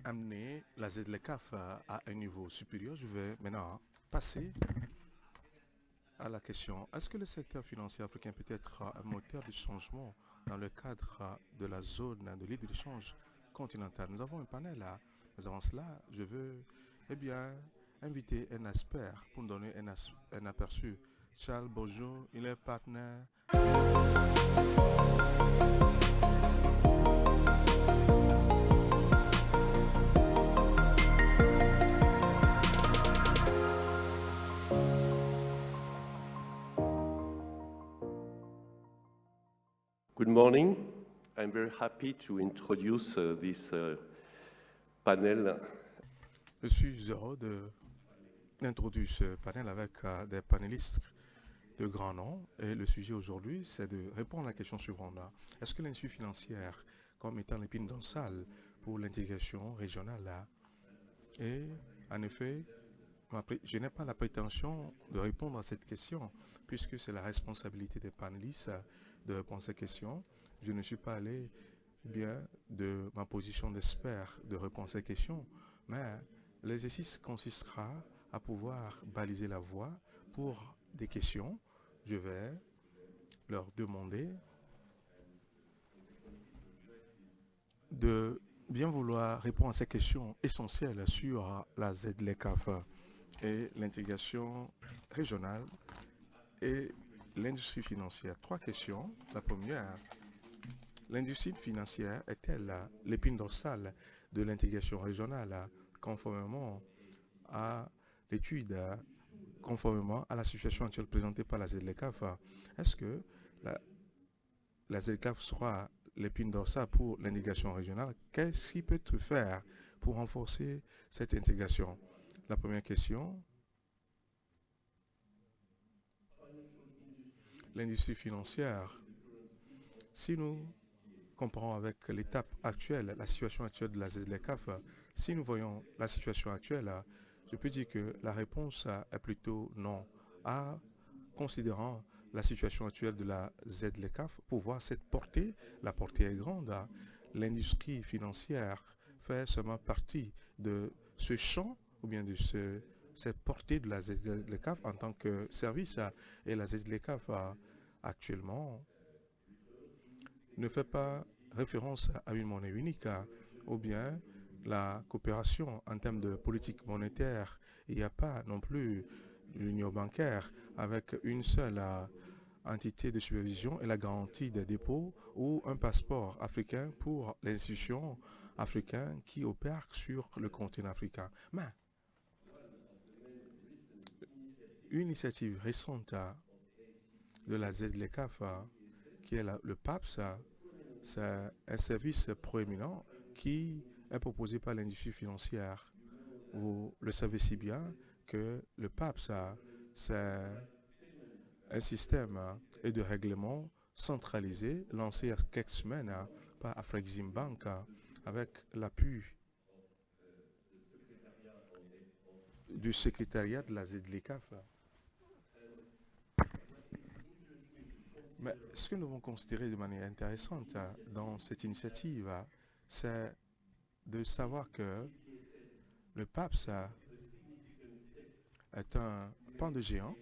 amener la ZLECAF à un niveau supérieur. Je vais maintenant passer à la question, est-ce que le secteur financier africain peut être un moteur de changement dans le cadre de la zone de libre-échange continentale? Nous avons un panel là. Mais avant cela, je veux eh bien, inviter un expert pour nous donner un aperçu. Charles, bonjour, il est partenaire Good morning. I'm very happy to introduce this panel. Je suis heureux d'introduire ce panel avec des panélistes de grand nom. Et le sujet aujourd'hui, c'est de répondre à la question suivante. Est-ce que l'industrie financière, comme étant l'épine dorsale pour l'intégration régionale, là, et en effet, je n'ai pas la prétention de répondre à cette question, puisque c'est la responsabilité des panélistes de répondre à cette question. Je ne suis pas allé bien de ma position d'expert de répondre à cette question, mais l'exercice consistera à pouvoir baliser la voie pour des questions. Je vais leur demander de bien vouloir répondre à ces questions essentielles sur la ZLECAF et l'intégration régionale et l'industrie financière. Trois questions. La première, l'industrie financière est-elle l'épine dorsale de l'intégration régionale conformément à l'étude, conformément à la situation actuelle présentée par la ZLECAF? Est-ce que la ZLECAF sera l'épine dorsale pour l'intégration régionale? Qu'est-ce qui peut être fait pour renforcer cette intégration? La première question, l'industrie financière. Si nous comparons avec l'étape actuelle, la situation actuelle de la ZLECAF, si nous voyons la situation actuelle, je peux dire que la réponse est plutôt non. Considérant la situation actuelle de la ZLECAF, pour voir cette portée, la portée est grande. L'industrie financière fait seulement partie de ce champ ou bien de cette portée de la ZLECAF en tant que service. Et la ZLECAF actuellement ne fait pas référence à une monnaie unique ou bien la coopération en termes de politique monétaire. Il n'y a pas non plus l'union bancaire avec une seule entité de supervision et la garantie des dépôts ou un passeport africain pour les institutions africaines qui opèrent sur le continent africain. Mais une initiative récente de la ZLECAF, qui est le PAPS, c'est un service proéminent qui est proposé par l'industrie financière. Vous le savez si bien que le PAPS, c'est un système et de règlement centralisé lancé il y a quelques semaines par Afreximbank avec l'appui du secrétariat de la ZLECAF. Mais ce que nous devons considérer de manière intéressante dans cette initiative, c'est de savoir que le PAPS est un pan de géant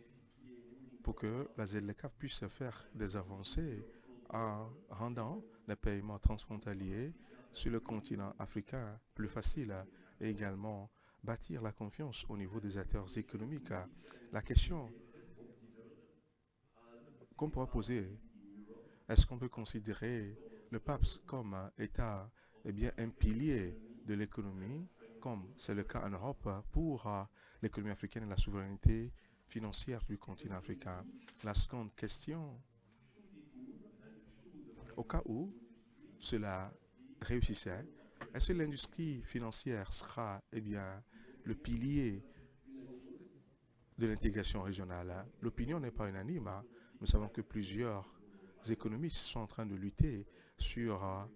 pour que la ZLECAF puisse faire des avancées en rendant les paiements transfrontaliers sur le continent africain plus faciles et également bâtir la confiance au niveau des acteurs économiques. La question qu'on pourra poser, est-ce qu'on peut considérer le PAPS comme état bien, un pilier de l'économie, comme c'est le cas en Europe pour l'économie africaine et la souveraineté financière du continent africain? La seconde question, au cas où cela réussissait, est-ce que l'industrie financière sera bien, le pilier de l'intégration régionale? L'opinion n'est pas unanime. Nous savons que plusieurs économistes sont en train de lutter sur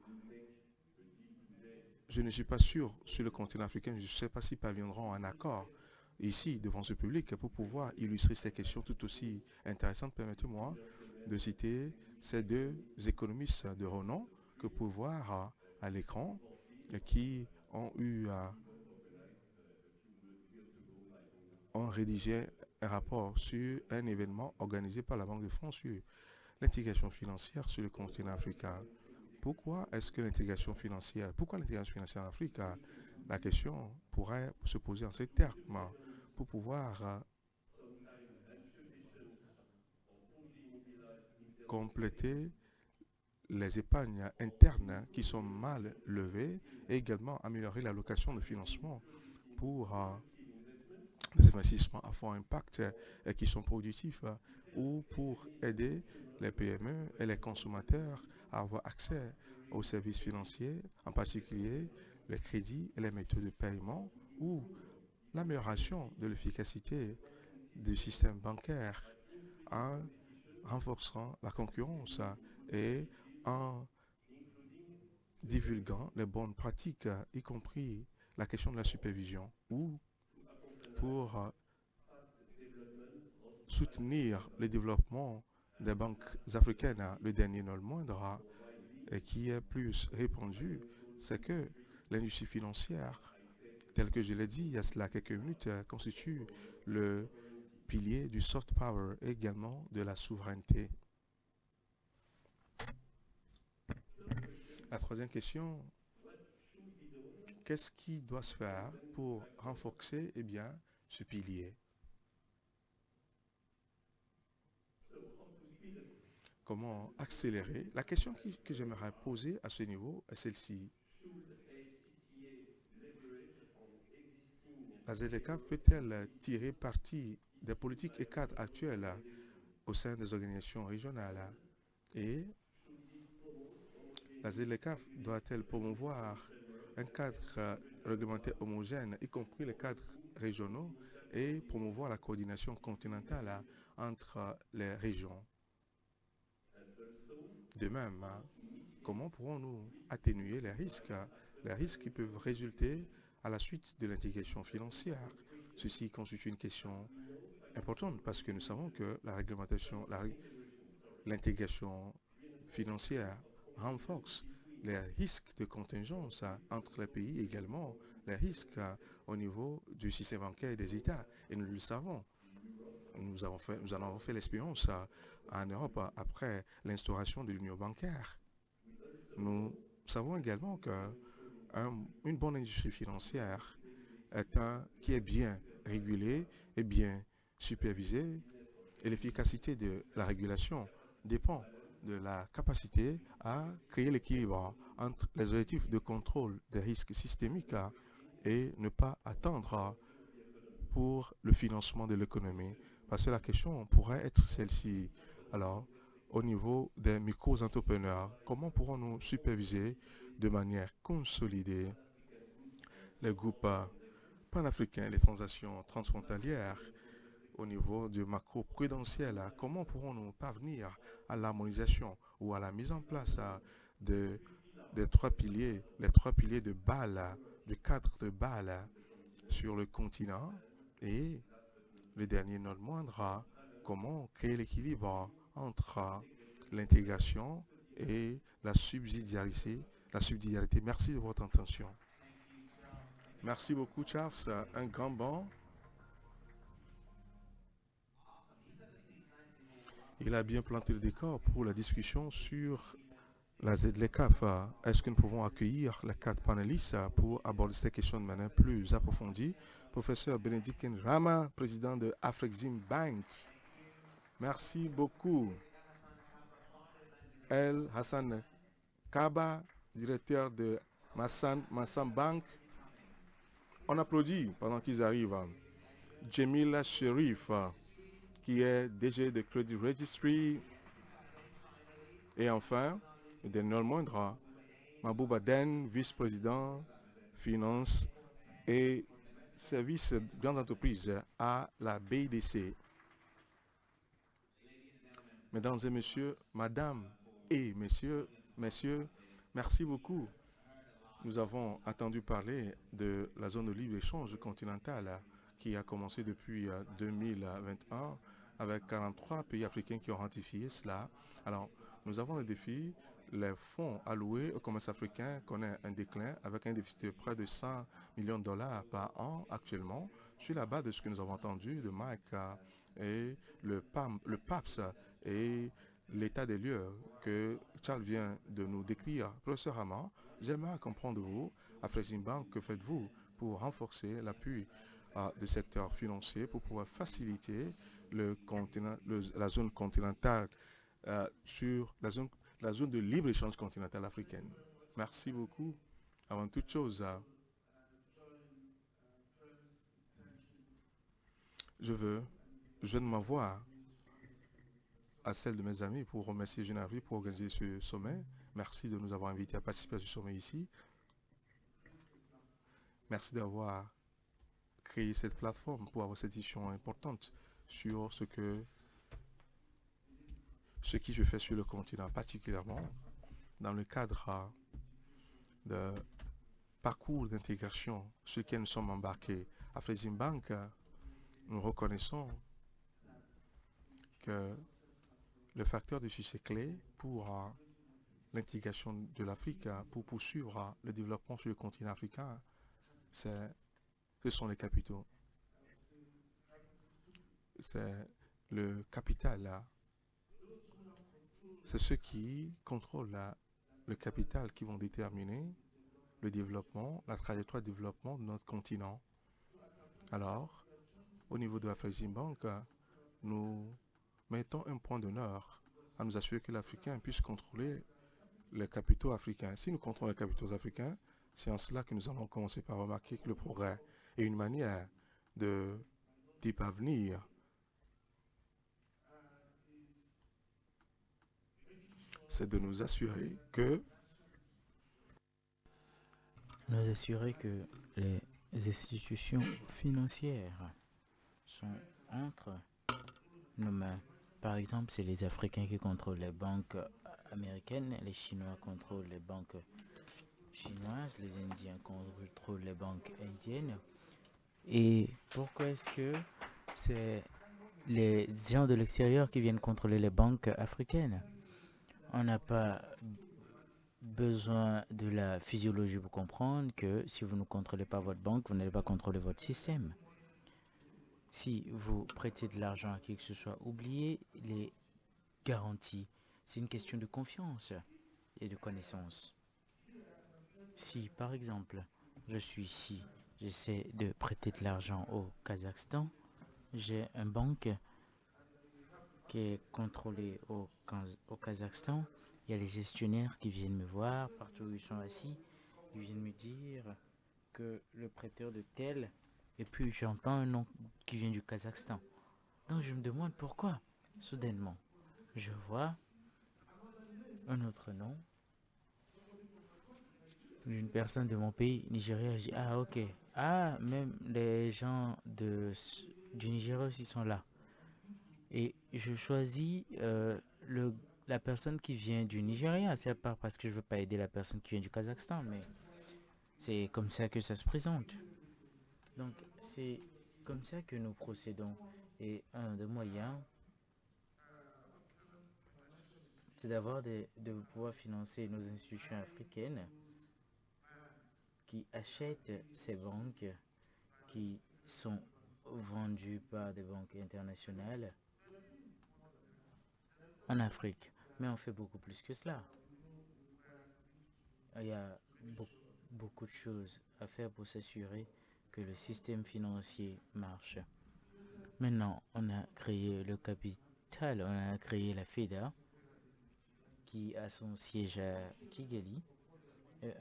je ne suis pas sûr sur le continent africain, je ne sais pas s'ils parviendront à un accord ici devant ce public pour pouvoir illustrer ces questions tout aussi intéressantes. Permettez-moi de citer ces deux économistes de renom que vous pouvez voir à l'écran qui ont rédigé un rapport sur un événement organisé par la Banque de France sur l'intégration financière sur le continent africain. Pourquoi l'intégration financière en Afrique? La question pourrait se poser en ces termes pour pouvoir compléter les épargnes internes qui sont mal levées et également améliorer l'allocation de financement pour des investissements à fort impact et qui sont productifs ou pour aider les PME et les consommateurs à avoir accès aux services financiers, en particulier les crédits et les méthodes de paiement ou l'amélioration de l'efficacité du système bancaire en renforçant la concurrence et en divulguant les bonnes pratiques, y compris la question de la supervision, ou pour soutenir le développement des banques africaines. Le dernier, non le moindre, et qui est plus répandu, c'est que l'industrie financière, telle que je l'ai dit il y a cela quelques minutes, constitue le pilier du soft power et également de la souveraineté. La troisième question, qu'est-ce qui doit se faire pour renforcer ce pilier? Comment accélérer? La question que j'aimerais poser à ce niveau est celle-ci. La ZLECAf peut-elle tirer parti des politiques et cadres actuels au sein des organisations régionales? Et la ZLECAf doit-elle promouvoir un cadre réglementaire homogène, y compris les cadres régionaux, et promouvoir la coordination continentale entre les régions? De même, comment pourrons-nous atténuer les risques qui peuvent résulter à la suite de l'intégration financière? Ceci constitue une question importante parce que nous savons que la réglementation, l'intégration financière renforce les risques de contingence entre les pays, également les risques au niveau du système bancaire des États. Et nous le savons. Nous en avons fait l'expérience en Europe après l'instauration de l'union bancaire. Nous savons également qu'une bonne industrie financière qui est bien régulée et bien supervisée, et l'efficacité de la régulation dépend de la capacité à créer l'équilibre entre les objectifs de contrôle des risques systémiques et ne pas attendre pour le financement de l'économie. Parce que la question pourrait être celle-ci. Alors, au niveau des micro-entrepreneurs, comment pourrons-nous superviser de manière consolidée les groupes panafricains, les transactions transfrontalières au niveau du macro-prudentiel? Comment pourrons-nous parvenir à l'harmonisation ou à la mise en place des trois piliers, les trois piliers de Bâle, du cadre de Bâle sur le continent? Et le dernier, non le moindre, comment créer l'équilibre entre l'intégration et la subsidiarité. Merci de votre attention. Merci beaucoup, Charles. Un grand banc. Il a bien planté le décor pour la discussion sur la ZLECAf. Est-ce que nous pouvons accueillir les 4 panélistes pour aborder ces questions de manière plus approfondie? Professeur Bénédicte Rama, président de Afrexim Bank. Merci beaucoup. El Hassan Kaba, directeur de Massam Bank. On applaudit pendant qu'ils arrivent. Jamila Sherif, qui est DG de Credit Registry. Et enfin, de non le moindre, Mabouba Den, vice-président finance et services grandes entreprises à la BIDC. Mesdames et messieurs, madame et messieurs, merci beaucoup. Nous avons entendu parler de la zone de libre-échange continentale qui a commencé depuis 2021 avec 43 pays africains qui ont ratifié cela. Alors, nous avons le défi les fonds alloués au commerce africain connaissent un déclin avec un déficit de près de 100 millions de dollars par an actuellement, sur la base de ce que nous avons entendu de Mike et le PAPS et l'état des lieux que Charles vient de nous décrire. Professeur Hamon, j'aimerais comprendre de vous, à Afreximbank, que faites-vous pour renforcer l'appui du secteur financier pour pouvoir faciliter la zone continentale sur la zone de libre-échange continentale africaine. Merci beaucoup. Avant toute chose, je veux joindre ma voix à celle de mes amis pour remercier Genari pour organiser ce sommet. Merci de nous avoir invités à participer à ce sommet ici. Merci d'avoir créé cette plateforme pour avoir cette discussion importante sur ce qui se fait sur le continent, particulièrement dans le cadre de parcours d'intégration sur lequel nous sommes embarqués. À Afreximbank, nous reconnaissons que le facteur de succès clé pour l'intégration de l'Afrique, pour poursuivre le développement sur le continent africain, ce sont les capitaux. C'est le capital. C'est ceux qui contrôlent le capital qui vont déterminer le développement, la trajectoire de développement de notre continent. Alors, au niveau de Afreximbank, nous mettons un point d'honneur à nous assurer que l'Africain puisse contrôler les capitaux africains. Si nous contrôlons les capitaux africains, c'est en cela que nous allons commencer par remarquer que le progrès est une manière d'y parvenir. C'est de nous assurer que les institutions financières sont entre nos mains. Par exemple, c'est les Africains qui contrôlent les banques américaines, les Chinois contrôlent les banques chinoises, les Indiens contrôlent les banques indiennes. Et pourquoi est-ce que c'est les gens de l'extérieur qui viennent contrôler les banques africaines? On n'a pas besoin de la physiologie pour comprendre que si vous ne contrôlez pas votre banque, vous n'allez pas contrôler votre système. Si vous prêtez de l'argent à qui que ce soit, oubliez les garanties. C'est une question de confiance et de connaissance. Si, par exemple, je suis ici, j'essaie de prêter de l'argent au Kazakhstan, j'ai une banque qui est contrôlée au Kazakhstan. Il y a les gestionnaires qui viennent me voir partout où ils sont assis. Ils viennent me dire que le prêteur de tel, et puis j'entends un nom qui vient du Kazakhstan. Donc je me demande pourquoi, soudainement, je vois un autre nom d'une personne de mon pays, Nigeria. Je dis, ah ok, ah même les gens du Nigeria aussi sont là. Et je choisis la personne qui vient du Nigeria. C'est pas parce que je veux pas aider la personne qui vient du Kazakhstan, mais c'est comme ça que ça se présente. Donc c'est comme ça que nous procédons. Et un des moyens, c'est de pouvoir financer nos institutions africaines qui achètent ces banques qui sont vendues par des banques internationales en Afrique. Mais on fait beaucoup plus que cela. Il y a beaucoup de choses à faire pour s'assurer que le système financier marche. Maintenant, on a créé le capital, on a créé la FEDA, qui a son siège à Kigali.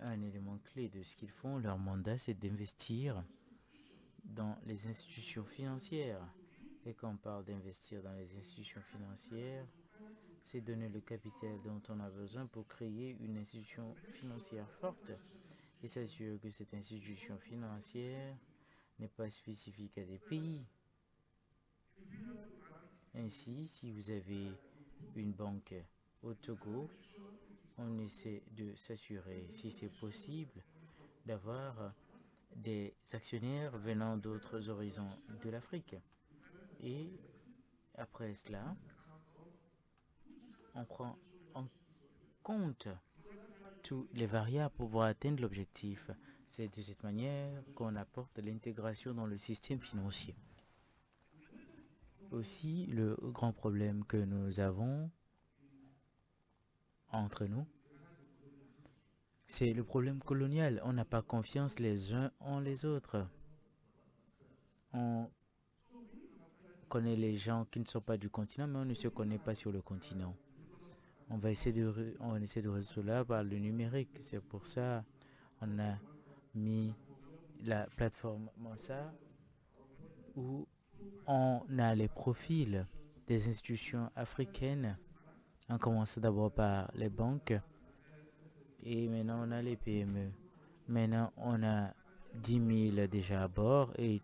Un élément clé de ce qu'ils font, leur mandat, c'est d'investir dans les institutions financières. Et quand on parle d'investir dans les institutions financières, c'est donner le capital dont on a besoin pour créer une institution financière forte et s'assurer que cette institution financière n'est pas spécifique à des pays. Ainsi, si vous avez une banque au Togo, on essaie de s'assurer, si c'est possible, d'avoir des actionnaires venant d'autres horizons de l'Afrique. Et après cela, on prend en compte toutes les variables pour pouvoir atteindre l'objectif. C'est de cette manière qu'on apporte l'intégration dans le système financier. Aussi, le grand problème que nous avons entre nous, c'est le problème colonial. On n'a pas confiance les uns en les autres. On connaît les gens qui ne sont pas du continent, mais on ne se connaît pas sur le continent. On essaie de résoudre cela par le numérique. C'est pour ça qu'on a mis la plateforme Mensa où on a les profils des institutions africaines. On commence d'abord par les banques et maintenant on a les PME. Maintenant on a 10 000 déjà à bord et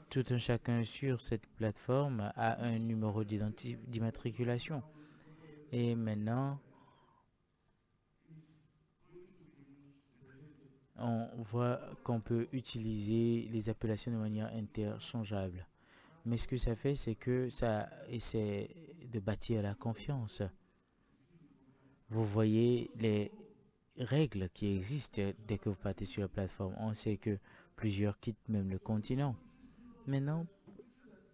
tout un chacun sur cette plateforme a un numéro d'immatriculation. Et maintenant, on voit qu'on peut utiliser les appellations de manière interchangeable. Mais ce que ça fait, c'est que ça essaie de bâtir la confiance. Vous voyez les règles qui existent dès que vous partez sur la plateforme. On sait que plusieurs quittent même le continent. Maintenant,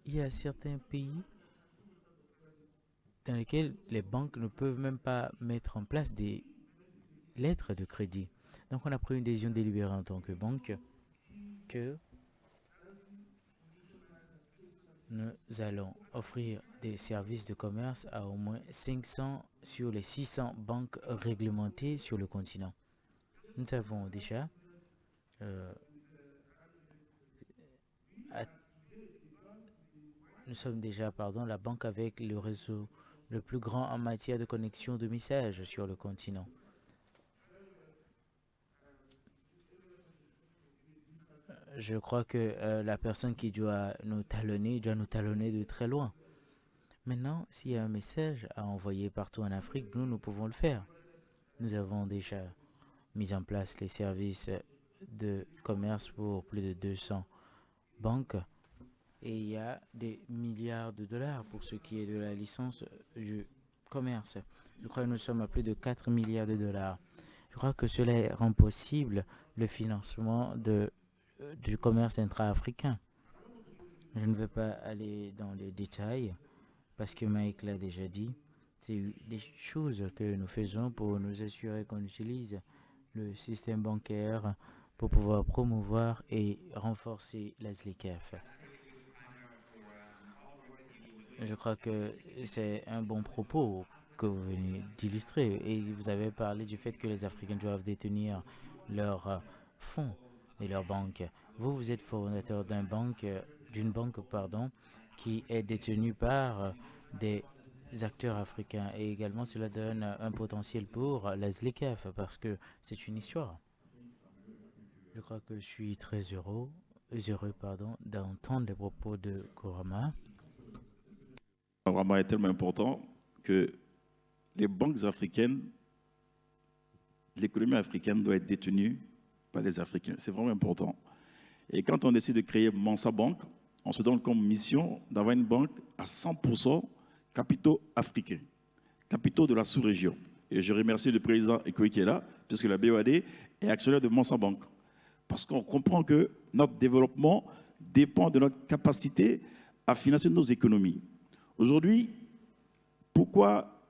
il y a certains pays dans lesquels les banques ne peuvent même pas mettre en place des lettres de crédit. Donc on a pris une décision délibérée en tant que banque que nous allons offrir des services de commerce à au moins 500 sur les 600 banques réglementées sur le continent. Nous avons déjà nous sommes déjà la banque avec le réseau le plus grand en matière de connexion de messages sur le continent. Je crois que la personne qui doit nous talonner de très loin. Maintenant, s'il y a un message à envoyer partout en Afrique, nous pouvons le faire. Nous avons déjà mis en place les services de commerce pour plus de 200 banques. Et il y a des milliards de dollars pour ce qui est de la licence du commerce. Je crois que nous sommes à plus de 4 milliards de dollars. Je crois que cela rend possible le financement du commerce intra-africain. Je ne vais pas aller dans les détails parce que Mike l'a déjà dit. C'est des choses que nous faisons pour nous assurer qu'on utilise le système bancaire pour pouvoir promouvoir et renforcer la ZLECAf. Je crois que c'est un bon propos que vous venez d'illustrer. Et vous avez parlé du fait que les Africains doivent détenir leurs fonds et leurs banques. Vous êtes fondateur d'une banque qui est détenue par des acteurs africains. Et également, cela donne un potentiel pour la ZLECAf parce que c'est une histoire. Je crois que je suis très heureux d'entendre les propos de Kurama. Vraiment est tellement important que les banques africaines, l'économie africaine doit être détenue par les Africains. C'est vraiment important. Et quand on décide de créer Mensa Bank, on se donne comme mission d'avoir une banque à 100% capitaux africains, capitaux de la sous-région. Et je remercie le président Ekoui qui est là, puisque la BOAD est actionnaire de Mensa Bank. Parce qu'on comprend que notre développement dépend de notre capacité à financer nos économies. Aujourd'hui, pourquoi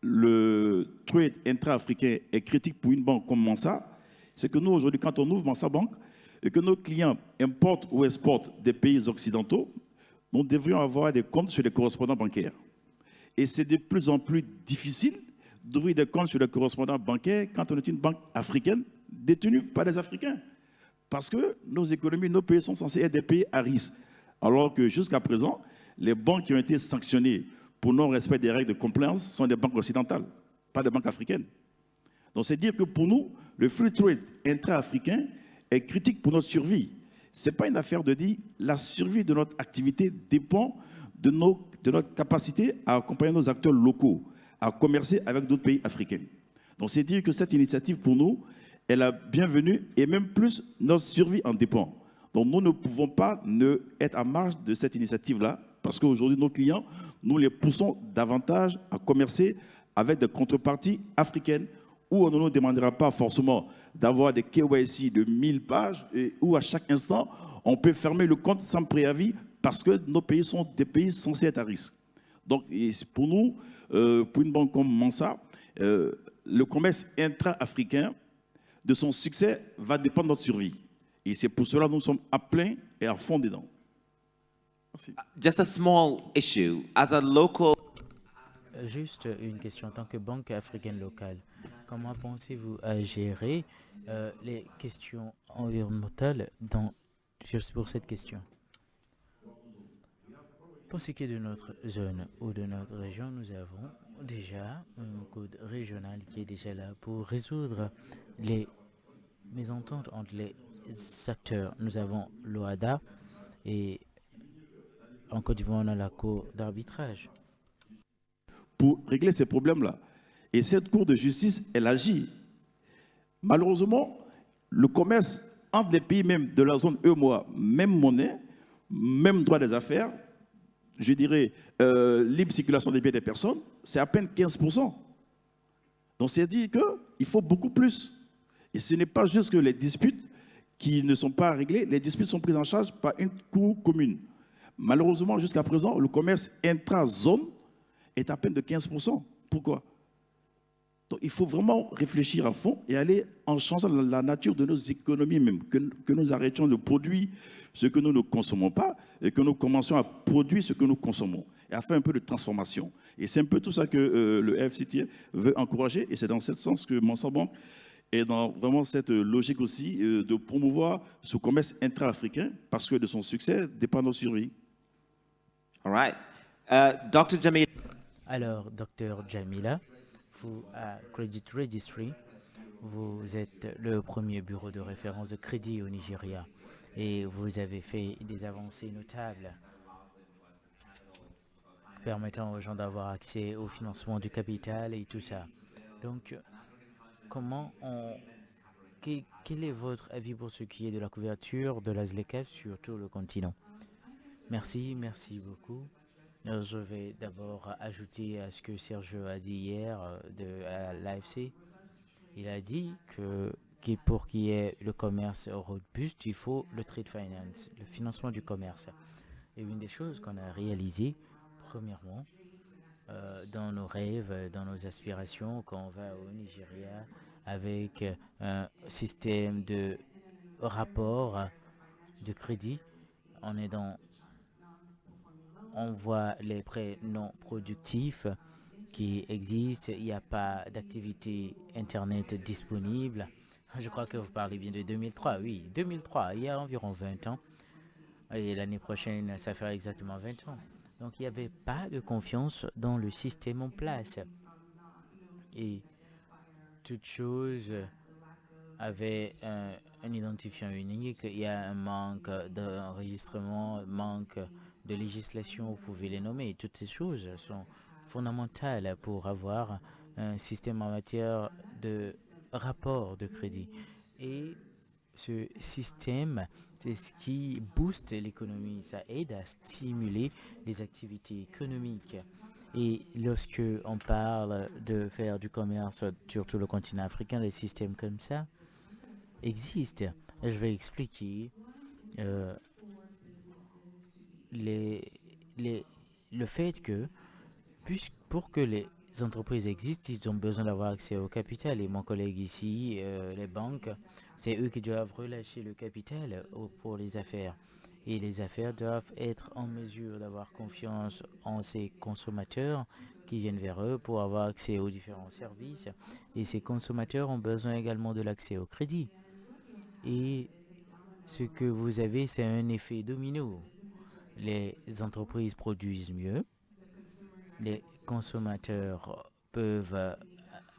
le trade intra-africain est critique pour une banque comme Mensa? C'est que nous, aujourd'hui, quand on ouvre Mensa Bank et que nos clients importent ou exportent des pays occidentaux, nous devrions avoir des comptes sur les correspondants bancaires. Et c'est de plus en plus difficile d'ouvrir des comptes sur les correspondants bancaires quand on est une banque africaine détenue par les Africains. Parce que nos économies, nos pays sont censés être des pays à risque. Alors que jusqu'à présent, les banques qui ont été sanctionnées pour non-respect des règles de compliance sont des banques occidentales, pas des banques africaines. Donc c'est dire que pour nous, le free trade intra-africain est critique pour notre survie. Ce n'est pas une affaire de dire la survie de notre activité dépend de notre capacité à accompagner nos acteurs locaux, à commercer avec d'autres pays africains. Donc c'est dire que cette initiative pour nous est la bienvenue et même plus notre survie en dépend. Donc nous ne pouvons pas être à marge de cette initiative-là parce qu'aujourd'hui nos clients, nous les poussons davantage à commercer avec des contreparties africaines où on ne nous demandera pas forcément d'avoir des KYC de 1000 pages et où à chaque instant, on peut fermer le compte sans préavis parce que nos pays sont des pays censés être à risque. Donc, pour nous, pour une banque comme Mansa, le commerce intra-africain, de son succès, va dépendre de notre survie. Et c'est pour cela que nous sommes à plein et à fond dedans. Merci. Just a small issue. As a local Juste une question. En tant que banque africaine locale, comment pensez-vous à gérer les questions environnementales juste pour cette question? Pour ce qui est de notre zone ou de notre région, nous avons déjà un code régional qui est déjà là pour résoudre les mésententes entre les acteurs. Nous avons l'OADA et en Côte d'Ivoire, on a la cour d'arbitrage. Pour régler ces problèmes-là. Et cette Cour de justice, elle agit. Malheureusement, le commerce entre les pays même de la zone EMOA, même monnaie, même droit des affaires, je dirais libre circulation des biens des personnes, c'est à peine 15%. Donc c'est dire qu'il faut beaucoup plus. Et ce n'est pas juste que les disputes qui ne sont pas réglées, les disputes sont prises en charge par une cour commune. Malheureusement, jusqu'à présent, le commerce intra-zone est à peine de 15%. Pourquoi? Donc il faut vraiment réfléchir à fond et aller en changeant la nature de nos économies même, que nous arrêtions de produire ce que nous ne consommons pas et que nous commencions à produire ce que nous consommons et à faire un peu de transformation. Et c'est un peu tout ça que le FCT veut encourager et c'est dans ce sens que Mansa Bank est dans vraiment cette logique aussi de promouvoir ce commerce intra-africain parce que de son succès dépend notre survie. All right. Dr. Jamil. Alors, Dr. Jamila, vous, à Credit Registry, vous êtes le premier bureau de référence de crédit au Nigeria et vous avez fait des avancées notables permettant aux gens d'avoir accès au financement du capital et tout ça. Donc, quel est votre avis pour ce qui est de la couverture de la ZLECAf sur tout le continent? Merci beaucoup. Je vais d'abord ajouter à ce que Sergio a dit hier à l'AFC. Il a dit que pour qu'il y ait le commerce robuste, il faut le trade finance, le financement du commerce. Et une des choses qu'on a réalisées, premièrement, dans nos rêves, dans nos aspirations, quand on va au Nigeria avec un système de rapport de crédit, on voit les prêts non productifs qui existent. Il n'y a pas d'activité Internet disponible. Je crois que vous parlez bien de 2003. Oui, 2003, il y a environ 20 ans. Et l'année prochaine, ça fera exactement 20 ans. Donc, il n'y avait pas de confiance dans le système en place. Et toute chose avait un identifiant unique. Il y a un manque d'enregistrement, manque de législation, vous pouvez les nommer. Toutes ces choses sont fondamentales pour avoir un système en matière de rapport de crédit. Et ce système, c'est ce qui booste l'économie. Ça aide à stimuler les activités économiques. Et lorsque on parle de faire du commerce sur tout le continent africain, des systèmes comme ça existent. Je vais expliquer le fait que pour que les entreprises existent, ils ont besoin d'avoir accès au capital. Et mon collègue ici, les banques, c'est eux qui doivent relâcher le capital pour les affaires. Et les affaires doivent être en mesure d'avoir confiance en ces consommateurs qui viennent vers eux pour avoir accès aux différents services. Et ces consommateurs ont besoin également de l'accès au crédit. Et ce que vous avez, c'est un effet domino. Les entreprises produisent mieux, les consommateurs peuvent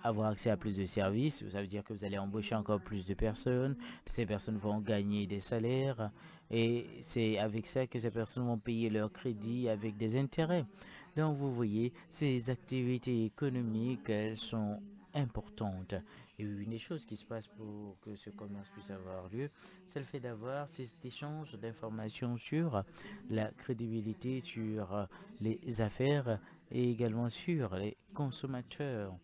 avoir accès à plus de services, ça veut dire que vous allez embaucher encore plus de personnes, ces personnes vont gagner des salaires et c'est avec ça que ces personnes vont payer leur crédit avec des intérêts. Donc vous voyez, ces activités économiques sont importantes. Et une des choses qui se passe pour que ce commerce puisse avoir lieu, c'est le fait d'avoir ces échanges d'informations sur la crédibilité, sur les affaires et également sur les consommateurs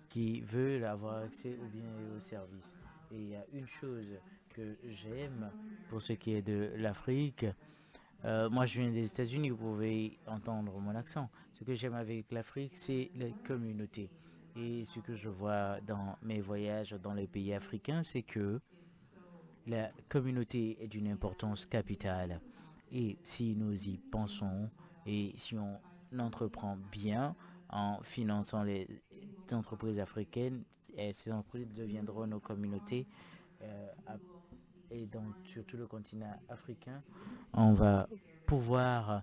qui veulent avoir accès aux biens et aux services. Et il y a une chose que j'aime pour ce qui est de l'Afrique. Moi, je viens des États-Unis, vous pouvez entendre mon accent. Ce que j'aime avec l'Afrique, c'est les communautés. Et ce que je vois dans mes voyages dans les pays africains, c'est que la communauté est d'une importance capitale. Et si nous y pensons et si on entreprend bien en finançant les entreprises africaines, et ces entreprises deviendront nos communautés et donc sur tout le continent africain, on va pouvoir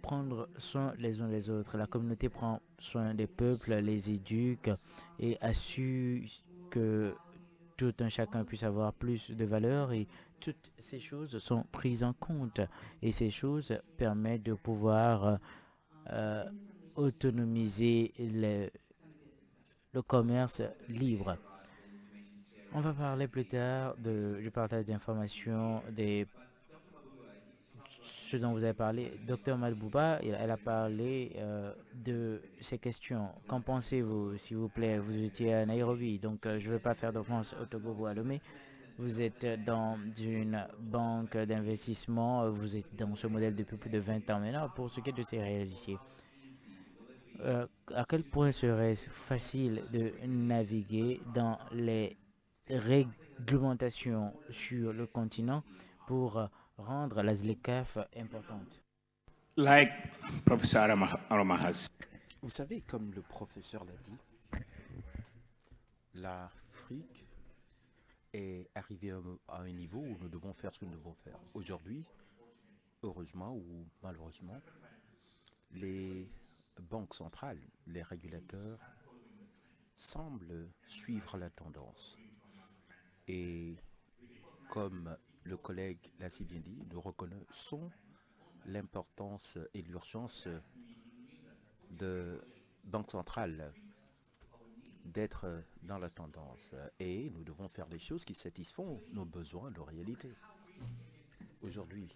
prendre soin les uns des autres. La communauté prend soin des peuples, les éduque et assure que tout un chacun puisse avoir plus de valeur et toutes ces choses sont prises en compte et ces choses permettent de pouvoir euh, autonomiser le commerce libre. On va parler plus tard du partage d'informations, ce dont vous avez parlé. Docteur Malbouba, elle a parlé de ces questions. Qu'en pensez-vous, s'il vous plaît? Vous étiez à Nairobi, donc je ne veux pas faire d'offense au Togo ou à Lomé. Vous êtes dans une banque d'investissement, vous êtes dans ce modèle depuis plus de 20 ans maintenant. Pour ce qui est de ces réalités, à quel point serait-ce facile de naviguer dans les réglementations sur le continent pour rendre la ZLECAf importante? Like Professor Arama has Vous savez, comme le professeur l'a dit, l'Afrique est arrivée à un niveau où nous devons faire ce que nous devons faire. Aujourd'hui, heureusement ou malheureusement, les banques centrales, les régulateurs semblent suivre la tendance. Et comme le collègue l'a si bien dit, nous reconnaissons l'importance et l'urgence de banques centrales d'être dans la tendance. Et nous devons faire des choses qui satisfont nos besoins, nos réalités. Aujourd'hui,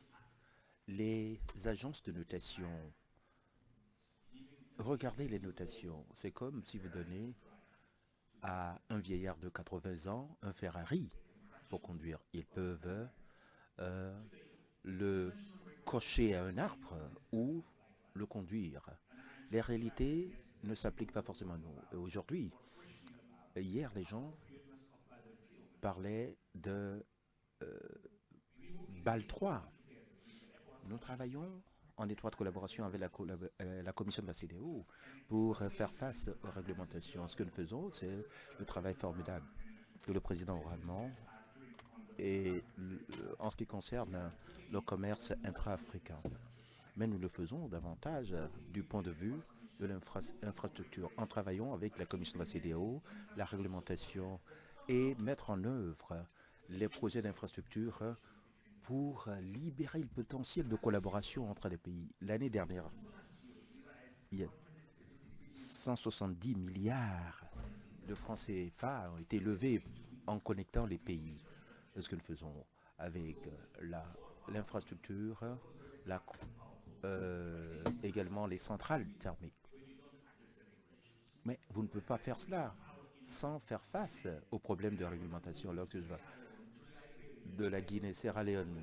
les agences de notation, regardez les notations. C'est comme si vous donnez à un vieillard de 80 ans un Ferrari pour conduire. Ils peuvent le cocher à un arbre ou le conduire. Les réalités ne s'appliquent pas forcément à nous. Aujourd'hui, hier, les gens parlaient de BAL 3. Nous travaillons en étroite collaboration avec la commission de la CEDEAO pour faire face aux réglementations. Ce que nous faisons, c'est le travail formidable que le président allemand et en ce qui concerne le commerce intra-africain. Mais nous le faisons davantage du point de vue de l'infrastructure, en travaillant avec la commission de la CEDEAO, la réglementation et mettre en œuvre les projets d'infrastructure pour libérer le potentiel de collaboration entre les pays. L'année dernière, il y a 170 milliards de francs CFA ont été levés en connectant les pays. Ce que nous faisons avec l'infrastructure, également les centrales thermiques. Mais vous ne pouvez pas faire cela sans faire face aux problèmes de réglementation. Là, de la Guinée, Sierra Leone,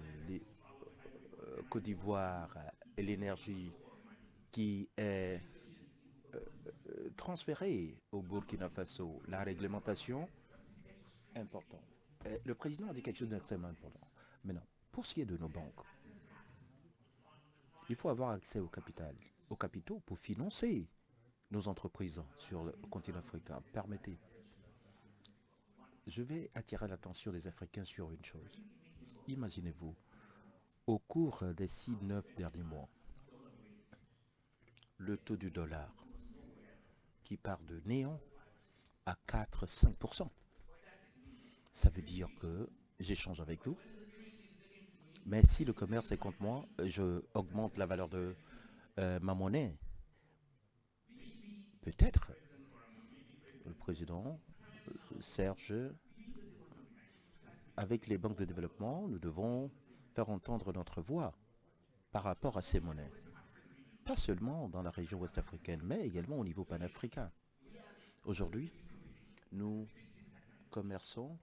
Côte d'Ivoire et l'énergie qui est transférée au Burkina Faso, la réglementation importante. Le président a dit quelque chose d'extrêmement important. Maintenant, pour ce qui est de nos banques, il faut avoir accès au capital, aux capitaux pour financer nos entreprises sur le continent africain. Permettez. Je vais attirer l'attention des Africains sur une chose. Imaginez-vous, au cours des 6-9 derniers mois, le taux du dollar qui part de néant à 4-5%. Ça veut dire que j'échange avec vous, mais si le commerce est contre moi, je augmente la valeur de ma monnaie. Peut-être le président Serge, avec les banques de développement, nous devons faire entendre notre voix par rapport à ces monnaies. pas seulement dans la région ouest-africaine, mais également au niveau panafricain. Aujourd'hui, nous commerçons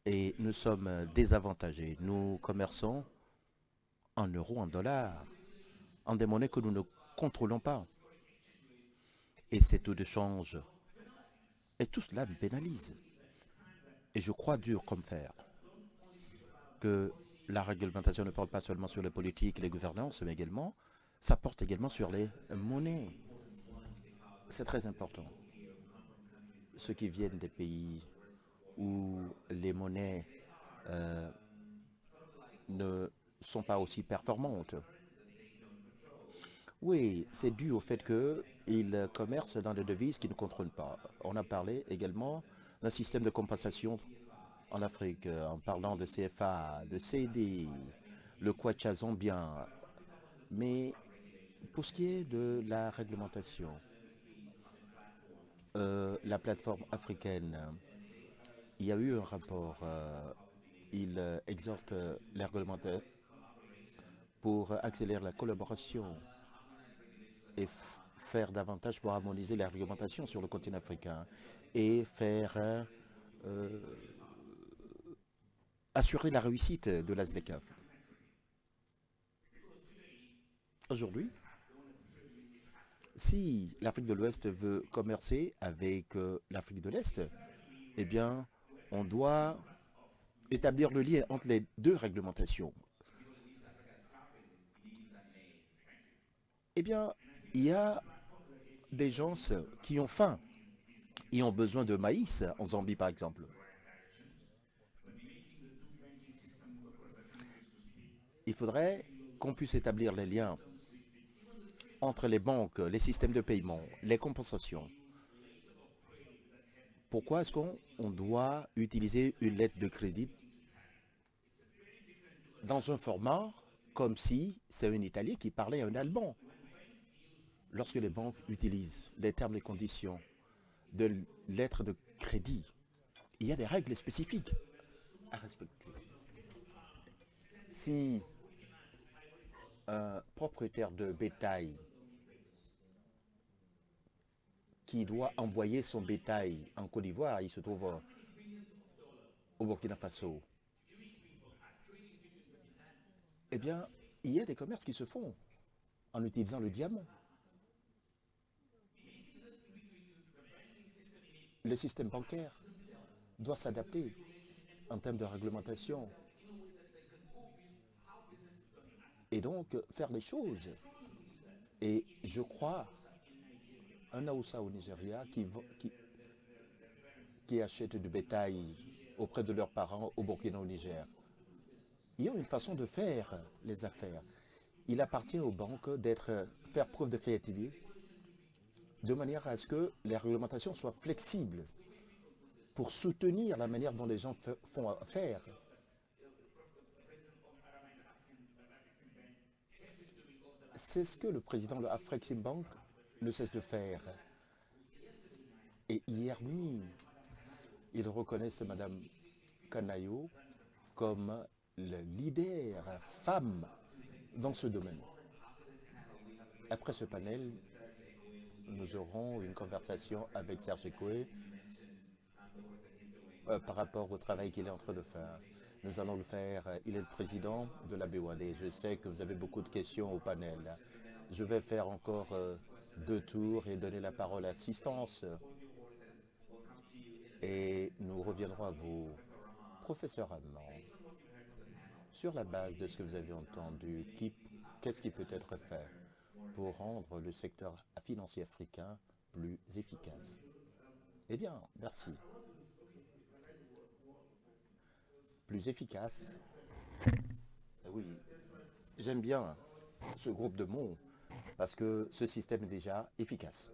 et nous sommes désavantagés. Nous commerçons en euros, en dollars, en des monnaies que nous ne contrôlons pas. Et ces taux de change, et tout cela me pénalise. Et je crois dur comme fer que la réglementation ne porte pas seulement sur les politiques et les gouvernances, mais également, ça porte également sur les monnaies. C'est très important. Ceux qui viennent des pays où les monnaies ne sont pas aussi performantes. Oui, c'est dû au fait qu'ils commercent dans des devises qu'ils ne contrôlent pas. On a parlé également d'un système de compensation en Afrique, en parlant de CFA, de CD, le Kwacha zambien. Mais pour ce qui est de la réglementation, la plateforme africaine, il y a eu un rapport, il exhorte les réglementateurs pour accélérer la collaboration et faire davantage pour harmoniser la réglementation sur le continent africain et faire assurer la réussite de la ZLECAf. Aujourd'hui, si l'Afrique de l'Ouest veut commercer avec l'Afrique de l'Est, eh bien, on doit établir le lien entre les deux réglementations. Eh bien, il y a des gens qui ont faim et ont besoin de maïs, en Zambie par exemple. Il faudrait qu'on puisse établir les liens entre les banques, les systèmes de paiement, les compensations. Pourquoi est-ce qu'on doit utiliser une lettre de crédit dans un format comme si c'est un Italien qui parlait un Allemand? Lorsque les banques utilisent les termes et conditions de lettres de crédit, il y a des règles spécifiques à respecter. Si un propriétaire de bétail qui doit envoyer son bétail en Côte d'Ivoire, il se trouve au Burkina Faso, eh bien, il y a des commerces qui se font en utilisant le diamant. Le système bancaire doit s'adapter en termes de réglementation et donc faire des choses. Et je crois un Haoussa au Nigeria qui achète du bétail auprès de leurs parents au Burkina au Niger. Il y a une façon de faire les affaires. Il appartient aux banques faire preuve de créativité de manière à ce que les réglementations soient flexibles pour soutenir la manière dont les gens font affaire. C'est ce que le président de Afreximbank ne cesse de faire. Et hier nuit, ils reconnaissent Mme Kanayo comme le leader femme dans ce domaine. Après ce panel, nous aurons une conversation avec Serge Ekoué par rapport au travail qu'il est en train de faire. Nous allons le faire. Il est le président de la BOAD. Je sais que vous avez beaucoup de questions au panel. Je vais faire encore 2 tours et donner la parole à l'assistance. Et nous reviendrons à vous. Professeur Allemand, sur la base de ce que vous avez entendu, qu'est-ce qui peut être fait pour rendre le secteur financier africain plus efficace? Eh bien, merci. Plus efficace? Oui, j'aime bien ce groupe de mots parce que ce système est déjà efficace.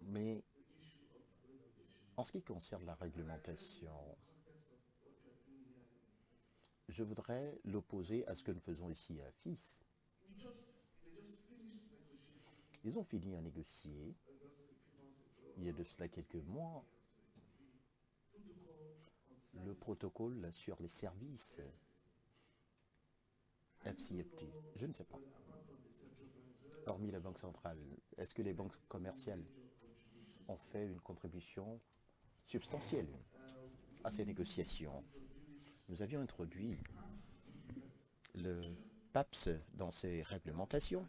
Mais en ce qui concerne la réglementation, je voudrais l'opposer à ce que nous faisons ici à FIS. Ils ont fini à négocier, il y a de cela quelques mois, le protocole sur les services. FCFT? Je ne sais pas. Hormis la Banque centrale, est-ce que les banques commerciales ont fait une contribution substantielle à ces négociations? Nous avions introduit le PAPS dans ces réglementations.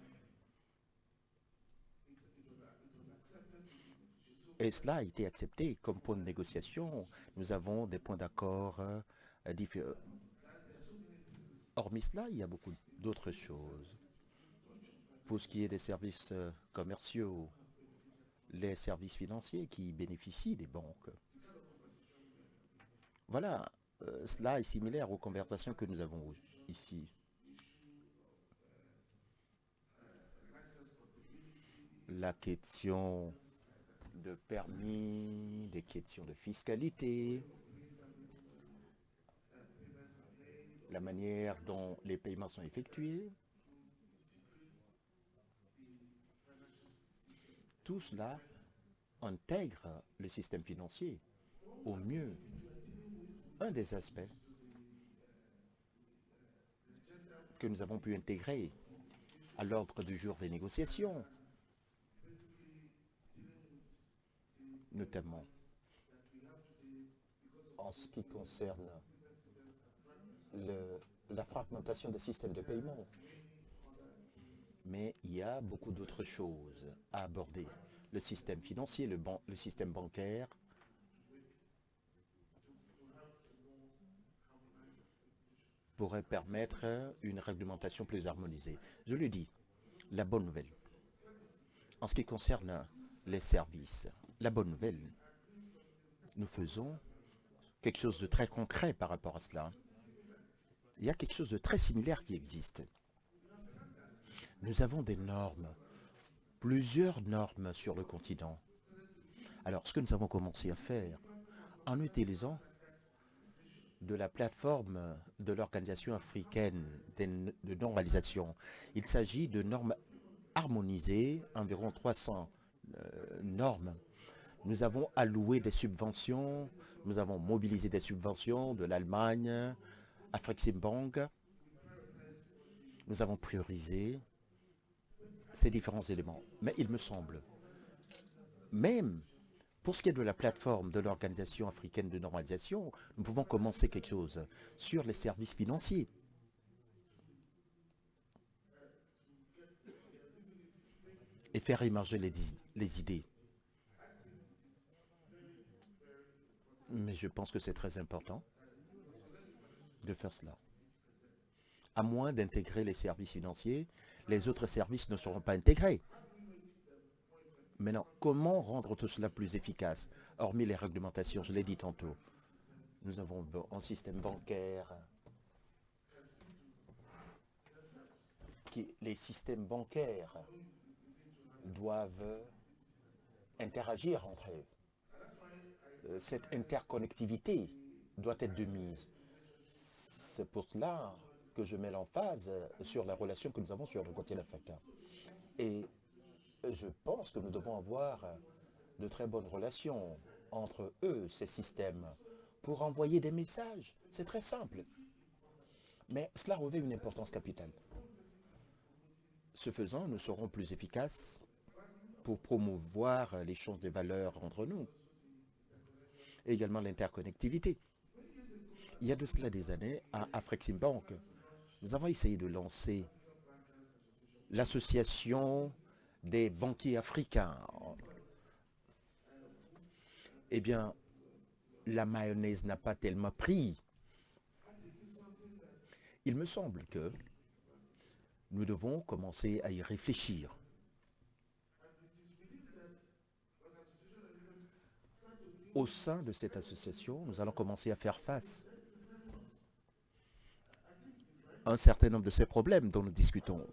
Et cela a été accepté comme point de négociation. Nous avons des points d'accord différents. Hormis cela, il y a beaucoup d'autres choses. Pour ce qui est des services commerciaux, les services financiers qui bénéficient des banques. Voilà, cela est similaire aux conversations que nous avons ici. La question de permis, des questions de fiscalité, la manière dont les paiements sont effectués. Tout cela intègre le système financier au mieux. Un des aspects que nous avons pu intégrer à l'ordre du jour des négociations, notamment en ce qui concerne la fragmentation des systèmes de paiement. Mais il y a beaucoup d'autres choses à aborder. Le système financier, le système bancaire, pourrait permettre une réglementation plus harmonisée. Je le dis, la bonne nouvelle, en ce qui concerne les services, la bonne nouvelle, nous faisons quelque chose de très concret par rapport à cela. Il y a quelque chose de très similaire qui existe. Nous avons des normes, plusieurs normes sur le continent. Alors, ce que nous avons commencé à faire, en utilisant de la plateforme de l'Organisation africaine de normalisation, il s'agit de normes harmonisées, environ 300 normes. Nous avons alloué des subventions, nous avons mobilisé des subventions de l'Allemagne, Afreximbank. Nous avons priorisé ces différents éléments. Mais il me semble, même pour ce qui est de la plateforme de l'Organisation africaine de normalisation, nous pouvons commencer quelque chose sur les services financiers. Et faire émerger les idées. Mais je pense que c'est très important de faire cela. À moins d'intégrer les services financiers, les autres services ne seront pas intégrés. Maintenant, comment rendre tout cela plus efficace? Hormis les réglementations, je l'ai dit tantôt. Nous avons un système bancaire. Les systèmes bancaires doivent interagir entre eux. Cette interconnectivité doit être de mise. C'est pour cela que je mets l'emphase sur la relation que nous avons sur le continent africain. Et je pense que nous devons avoir de très bonnes relations entre eux, ces systèmes, pour envoyer des messages. C'est très simple. Mais cela revêt une importance capitale. Ce faisant, nous serons plus efficaces pour promouvoir l'échange des valeurs entre nous. Et également l'interconnectivité. Il y a de cela des années, à Afreximbank, nous avons essayé de lancer l'association des banquiers africains. Eh bien, la mayonnaise n'a pas tellement pris. Il me semble que nous devons commencer à y réfléchir. Au sein de cette association, nous allons commencer à faire face à un certain nombre de ces problèmes dont nous discutons.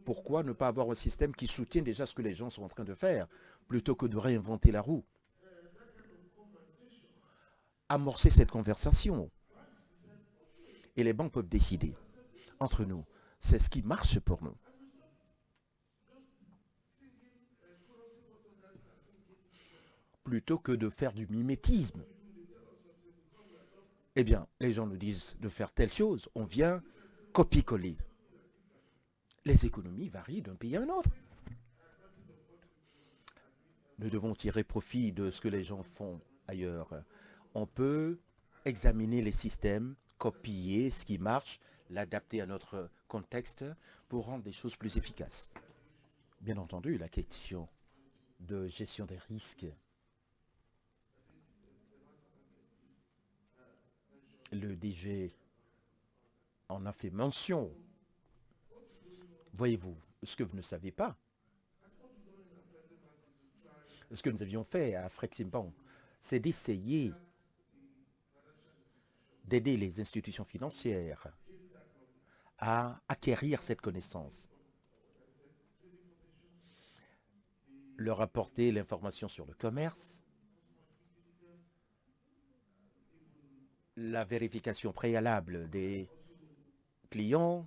Pourquoi ne pas avoir un système qui soutient déjà ce que les gens sont en train de faire, plutôt que de réinventer la roue? Amorcer cette conversation. Et les banques peuvent décider entre nous. C'est ce qui marche pour nous. Plutôt que de faire du mimétisme. Eh bien, les gens nous disent de faire telle chose, on vient copier-coller. Les économies varient d'un pays à un autre. Nous devons tirer profit de ce que les gens font ailleurs. On peut examiner les systèmes, copier ce qui marche, l'adapter à notre contexte pour rendre les choses plus efficaces. Bien entendu, la question de gestion des risques, le DG en a fait mention. Voyez-vous, ce que vous ne savez pas, ce que nous avions fait à Freximbank, c'est d'essayer d'aider les institutions financières à acquérir cette connaissance, leur apporter l'information sur le commerce, la vérification préalable des clients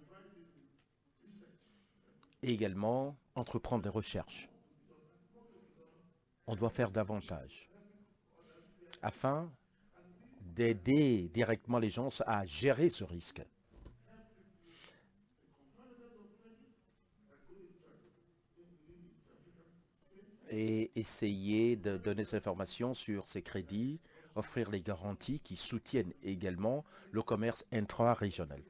et également entreprendre des recherches. On doit faire davantage afin d'aider directement les gens à gérer ce risque. Et essayer de donner ces informations sur ces crédits, offrir les garanties qui soutiennent également le commerce intra-régional.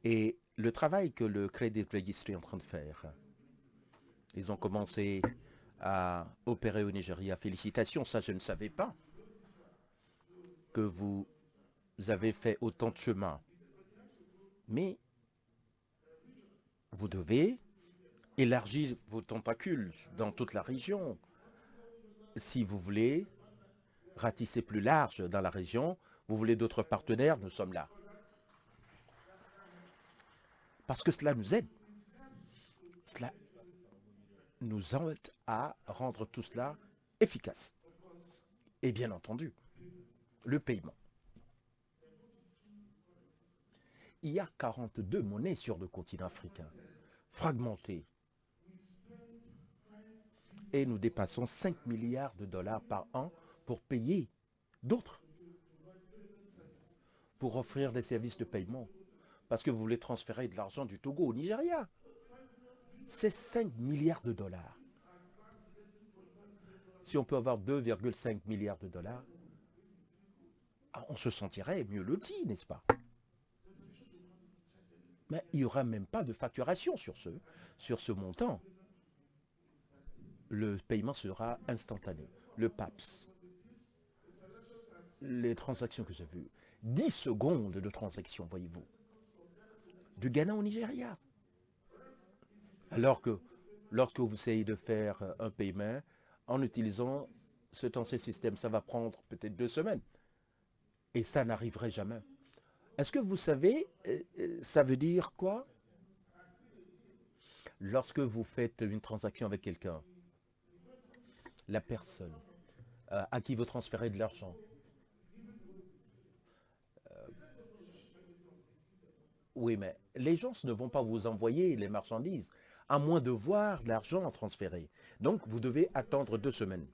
Et le travail que le Credit Registry est en train de faire, ils ont commencé à opérer au Nigeria. Félicitations, ça je ne savais pas que vous avez fait autant de chemin. Mais vous devez élargir vos tentacules dans toute la région. Si vous voulez ratisser plus large dans la région, vous voulez d'autres partenaires, nous sommes là. Parce que cela nous aide. Cela nous aide à rendre tout cela efficace. Et bien entendu, le paiement. Il y a 42 monnaies sur le continent africain, fragmentées. Et nous dépassons 5 milliards de dollars par an pour payer d'autres, pour offrir des services de paiement. Parce que vous voulez transférer de l'argent du Togo au Nigeria. C'est 5 milliards de dollars. Si on peut avoir 2,5 milliards de dollars, on se sentirait mieux loti, n'est-ce pas? Mais il n'y aura même pas de facturation sur ce montant. Le paiement sera instantané. Le PAPS, les transactions que j'ai vues, 10 secondes de transaction, voyez-vous, du Ghana au Nigeria. Alors que lorsque vous essayez de faire un paiement en utilisant cet ancien système, ça va prendre peut-être 2 semaines. Et ça n'arriverait jamais. Est-ce que vous savez, ça veut dire quoi? Lorsque vous faites une transaction avec quelqu'un, la personne à qui vous transférez de l'argent, oui, mais les gens ne vont pas vous envoyer les marchandises, à moins de voir l'argent transféré. Donc, vous devez attendre 2 semaines.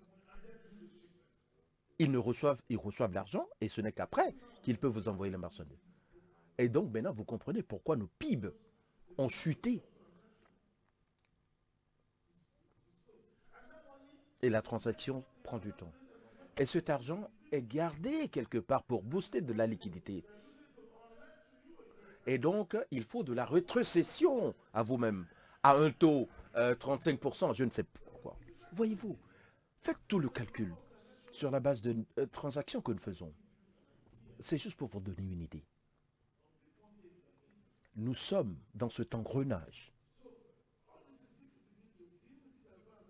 Ils reçoivent l'argent et ce n'est qu'après qu'ils peuvent vous envoyer les marchandises. Et donc, maintenant, vous comprenez pourquoi nos PIB ont chuté. Et la transaction prend du temps. Et cet argent est gardé quelque part pour booster de la liquidité. Et donc, il faut de la rétrocession à vous-même, à un taux 35%, je ne sais pas pourquoi. Voyez-vous, faites tout le calcul sur la base de transactions que nous faisons. C'est juste pour vous donner une idée. Nous sommes dans cet engrenage.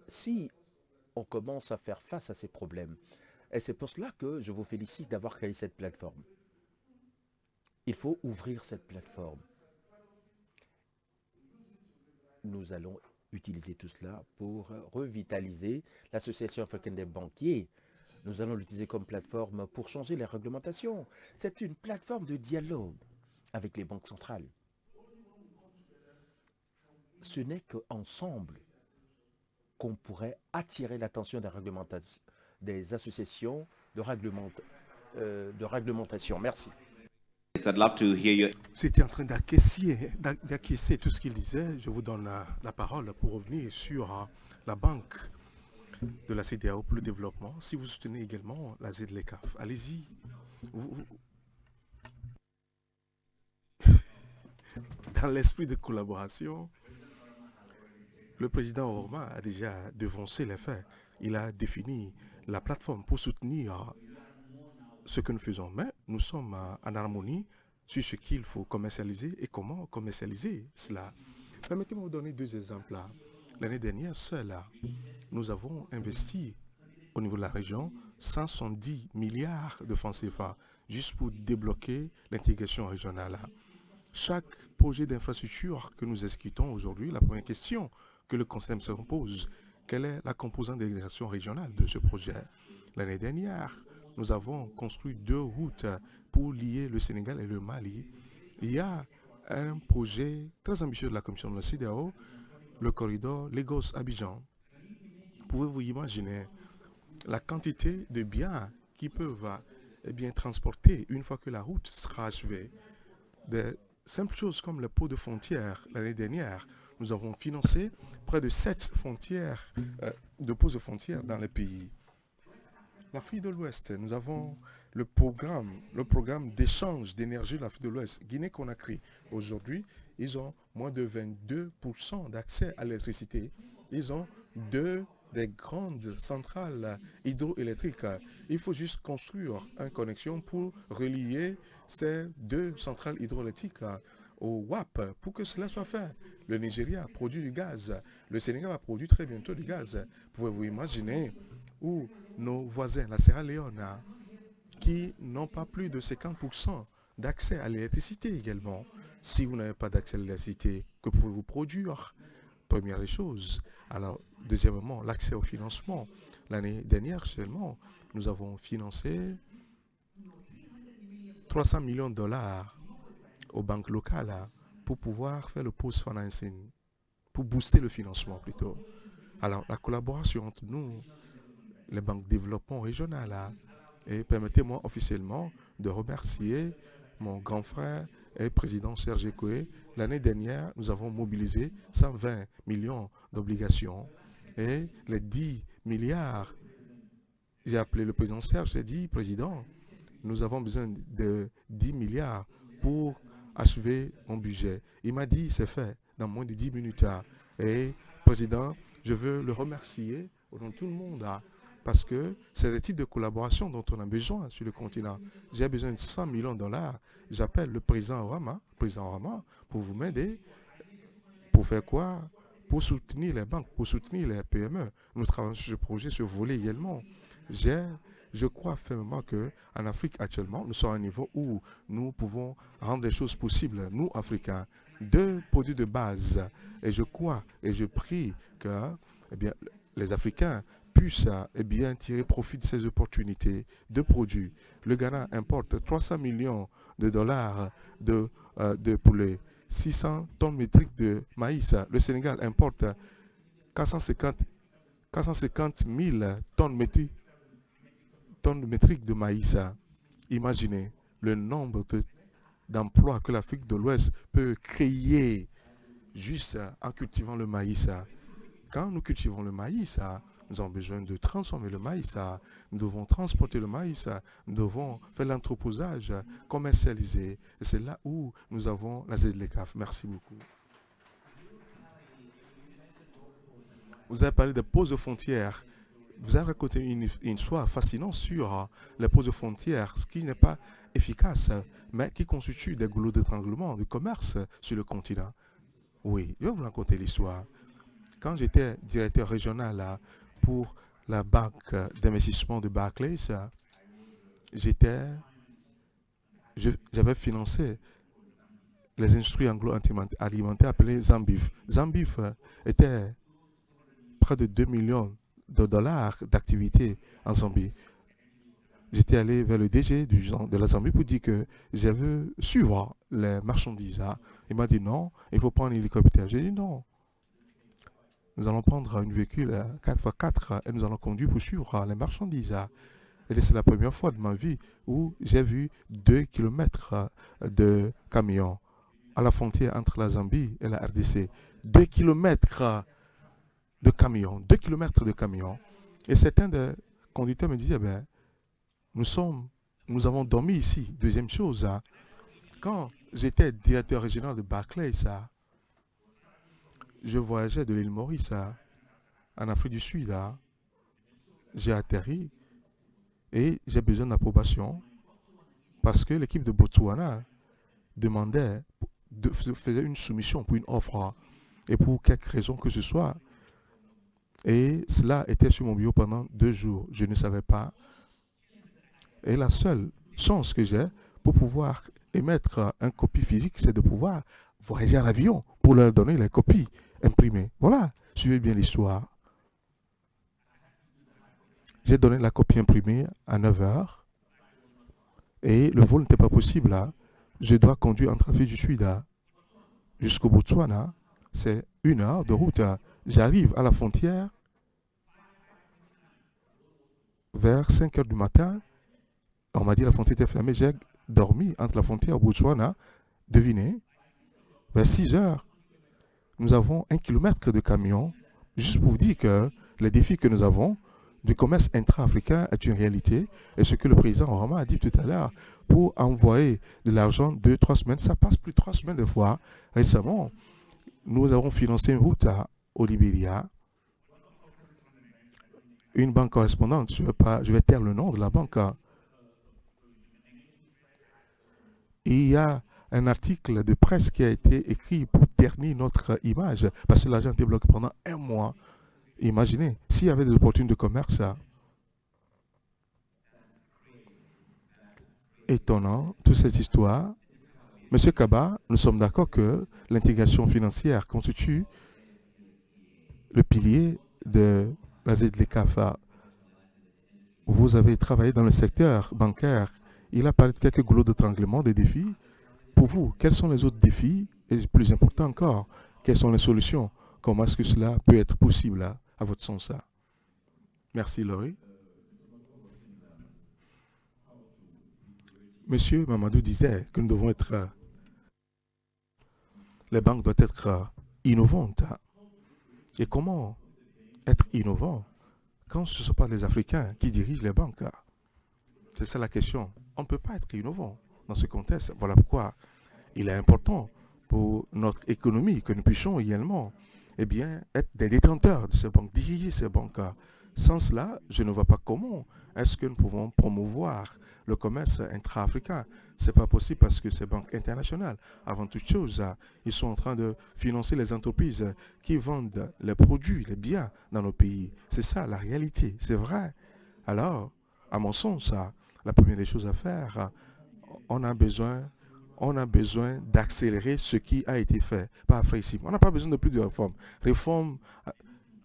Si on commence à faire face à ces problèmes, et c'est pour cela que je vous félicite d'avoir créé cette plateforme. Il faut ouvrir cette plateforme. Nous allons utiliser tout cela pour revitaliser l'Association africaine des banquiers. Nous allons l'utiliser comme plateforme pour changer les réglementations. C'est une plateforme de dialogue avec les banques centrales. Ce n'est qu'ensemble qu'on pourrait attirer l'attention des associations de réglementation de réglementation. Merci. I'd love to hear you. C'était en train d'acquiescer tout ce qu'il disait. Je vous donne la parole pour revenir sur la banque de la CEDEAO pour le développement. Si vous soutenez également la ZLECAf, allez-y. Dans l'esprit de collaboration, le président Orma a déjà devancé les faits. Il a défini la plateforme pour soutenir ce que nous faisons. Mais nous sommes en harmonie sur ce qu'il faut commercialiser et comment commercialiser cela. Permettez-moi de vous donner 2 exemples. L'année dernière, seule, nous avons investi au niveau de la région 170 milliards de francs CFA juste pour débloquer l'intégration régionale. Chaque projet d'infrastructure que nous exécutons aujourd'hui, la première question que le Conseil se pose, quelle est la composante d'intégration régionale de ce projet? L'année dernière, nous avons construit 2 routes pour lier le Sénégal et le Mali. Il y a un projet très ambitieux de la Commission de la CEDEAO, le corridor Lagos-Abidjan. Pouvez-vous imaginer la quantité de biens qui peuvent transporter une fois que la route sera achevée? Des simples choses comme le pot de frontières. L'année dernière, nous avons financé près de 7 frontières, de postes de frontières dans le pays. L'Afrique de l'Ouest, nous avons le programme d'échange d'énergie de l'Afrique de l'Ouest. Guinée-Conakry, aujourd'hui, ils ont moins de 22% d'accès à l'électricité. Ils ont 2 des grandes centrales hydroélectriques. Il faut juste construire une connexion pour relier ces 2 centrales hydroélectriques au WAP pour que cela soit fait. Le Nigeria produit du gaz. Le Sénégal va produire très bientôt du gaz. Pouvez-vous imaginer où nos voisins, la Sierra Leone, qui n'ont pas plus de 50% d'accès à l'électricité également. Si vous n'avez pas d'accès à l'électricité, que pouvez-vous produire? Première des choses. Alors, deuxièmement, l'accès au financement. L'année dernière seulement, nous avons financé 300 millions de dollars aux banques locales pour pouvoir faire le post-financing, pour booster le financement plutôt. Alors, la collaboration entre nous, les banques de développement régionales, et permettez-moi officiellement de remercier mon grand frère et président Serge Ekoué. L'année dernière, nous avons mobilisé 120 millions d'obligations et les 10 milliards. J'ai appelé le président Serge, j'ai dit, président, nous avons besoin de 10 milliards pour achever mon budget. Il m'a dit, c'est fait dans moins de 10 minutes. Et président, je veux le remercier au nom de tout le monde. Parce que c'est le type de collaboration dont on a besoin sur le continent. J'ai besoin de 100 millions de dollars. J'appelle le président Orama pour vous m'aider. Pour faire quoi? Pour soutenir les banques, pour soutenir les PME. Nous travaillons sur ce projet, ce volet également. Je crois fermement qu'en Afrique actuellement, nous sommes à un niveau où nous pouvons rendre les choses possibles, nous, Africains, 2 produits de base. Et je crois et je prie que les Africains puissent tirer profit de ces opportunités de produits. Le Ghana importe 300 millions de dollars pour les 600 tonnes métriques de maïs. Le Sénégal importe 450 000 tonnes métriques de maïs. Imaginez le nombre d'emplois que l'Afrique de l'Ouest peut créer juste en cultivant le maïs. Quand nous cultivons le maïs, nous avons besoin de transformer le maïs, nous devons transporter le maïs, nous devons faire l'entreposage, commercialiser. Et c'est là où nous avons la ZLECAf. Merci beaucoup. Vous avez parlé des postes de frontières. Vous avez raconté une histoire fascinante sur les postes de frontières, ce qui n'est pas efficace, mais qui constitue des goulots d'étranglement, de commerce sur le continent. Oui, je vais vous raconter l'histoire. Quand j'étais directeur régional pour la banque d'investissement de Barclays, j'avais financé les industries anglo-alimentaires appelées Zambif. Zambif était près de 2 millions de dollars d'activité en Zambie. J'étais allé vers le DG de la Zambie pour dire que je veux suivre les marchandises. Il m'a dit non, il faut prendre un hélicoptère. J'ai dit non. Nous allons prendre un véhicule 4x4 et nous allons conduire pour suivre les marchandises. Et c'est la première fois de ma vie où j'ai vu 2 kilomètres de camions à la frontière entre la Zambie et la RDC. 2 kilomètres de camions, 2 kilomètres de camions. Et certains des conducteurs me disaient, ben, nous avons dormi ici. Deuxième chose, quand j'étais directeur régional de Barclays, je voyageais de l'île Maurice en Afrique du Sud. J'ai atterri et j'ai besoin d'approbation parce que l'équipe de Botswana demandait, faisait une soumission pour une offre et pour quelque raison que ce soit. Et cela était sur mon bureau pendant 2 jours. Je ne savais pas. Et la seule chance que j'ai pour pouvoir émettre une copie physique, c'est de pouvoir voyager en avion pour leur donner les copies imprimées. Voilà, suivez bien l'histoire. J'ai donné la copie imprimée à 9 heures et le vol n'était pas possible. Je dois conduire entre Afrique du Sud jusqu'au Botswana. C'est 1 heure de route. J'arrive à la frontière vers 5 heures du matin. On m'a dit que la frontière était fermée. J'ai dormi entre la frontière et Botswana. Devinez, vers 6 heures, nous avons 1 kilomètre de camion. Juste pour vous dire que les défis que nous avons du commerce intra-africain est une réalité. Et ce que le président Obama a dit tout à l'heure, pour envoyer de l'argent 2-3 semaines, ça passe plus de 3 semaines des fois. Récemment, nous avons financé une route au Libéria. Une banque correspondante, je vais taire le nom de la banque. Il y a un article de presse qui a été écrit pour ternir notre image, parce que l'argent était bloqué pendant 1 mois. Imaginez, s'il y avait des opportunités de commerce, étonnant, toute cette histoire. Monsieur Kaba, nous sommes d'accord que l'intégration financière constitue le pilier de la ZLECAF. Vous avez travaillé dans le secteur bancaire. Il a parlé de quelques goulots d'étranglement, des défis. Pour vous, quels sont les autres défis? Et plus important encore, quelles sont les solutions? Comment est-ce que cela peut être possible à votre sens? Merci, Laurie. Monsieur Mamadou disait que nous devons être... les banques doivent être innovantes. Et comment être innovant quand ce ne sont pas les Africains qui dirigent les banques? C'est ça la question. On ne peut pas être innovant dans ce contexte. Voilà pourquoi il est important pour notre économie que nous puissions également être des détenteurs de ces banques, diriger ces banques. Sans cela, je ne vois pas comment est-ce que nous pouvons promouvoir le commerce intra-africain. Ce n'est pas possible parce que ces banques internationales, avant toute chose, ils sont en train de financer les entreprises qui vendent les produits, les biens dans nos pays. C'est ça la réalité, c'est vrai. Alors, à mon sens, la première des choses à faire, on a besoin d'accélérer ce qui a été fait par ici. On n'a pas besoin de plus de réformes. Réforme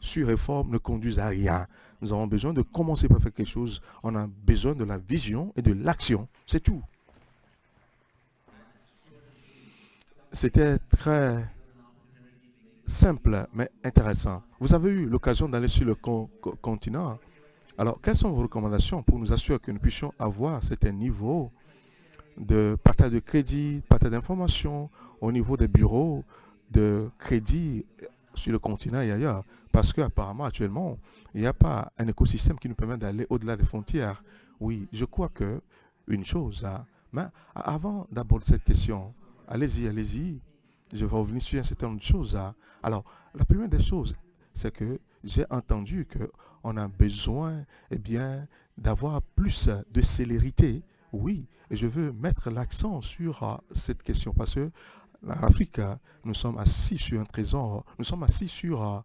sur réforme ne conduisent à rien. Nous avons besoin de commencer par faire quelque chose. On a besoin de la vision et de l'action. C'est tout. C'était très simple, mais intéressant. Vous avez eu l'occasion d'aller sur le continent. Alors, quelles sont vos recommandations pour nous assurer que nous puissions avoir certains niveaux de partage de crédit, partage d'informations au niveau des bureaux de crédit sur le continent et ailleurs? Parce qu'apparemment, actuellement, il n'y a pas un écosystème qui nous permet d'aller au-delà des frontières. Oui, je crois que une chose, mais avant d'aborder cette question, allez-y, je vais revenir sur un certain nombre de choses. Alors, la première des choses, c'est que j'ai entendu qu'on a besoin d'avoir plus de célérité. Oui, et je veux mettre l'accent sur cette question parce que l'Afrique, nous sommes assis sur un trésor, nous sommes assis sur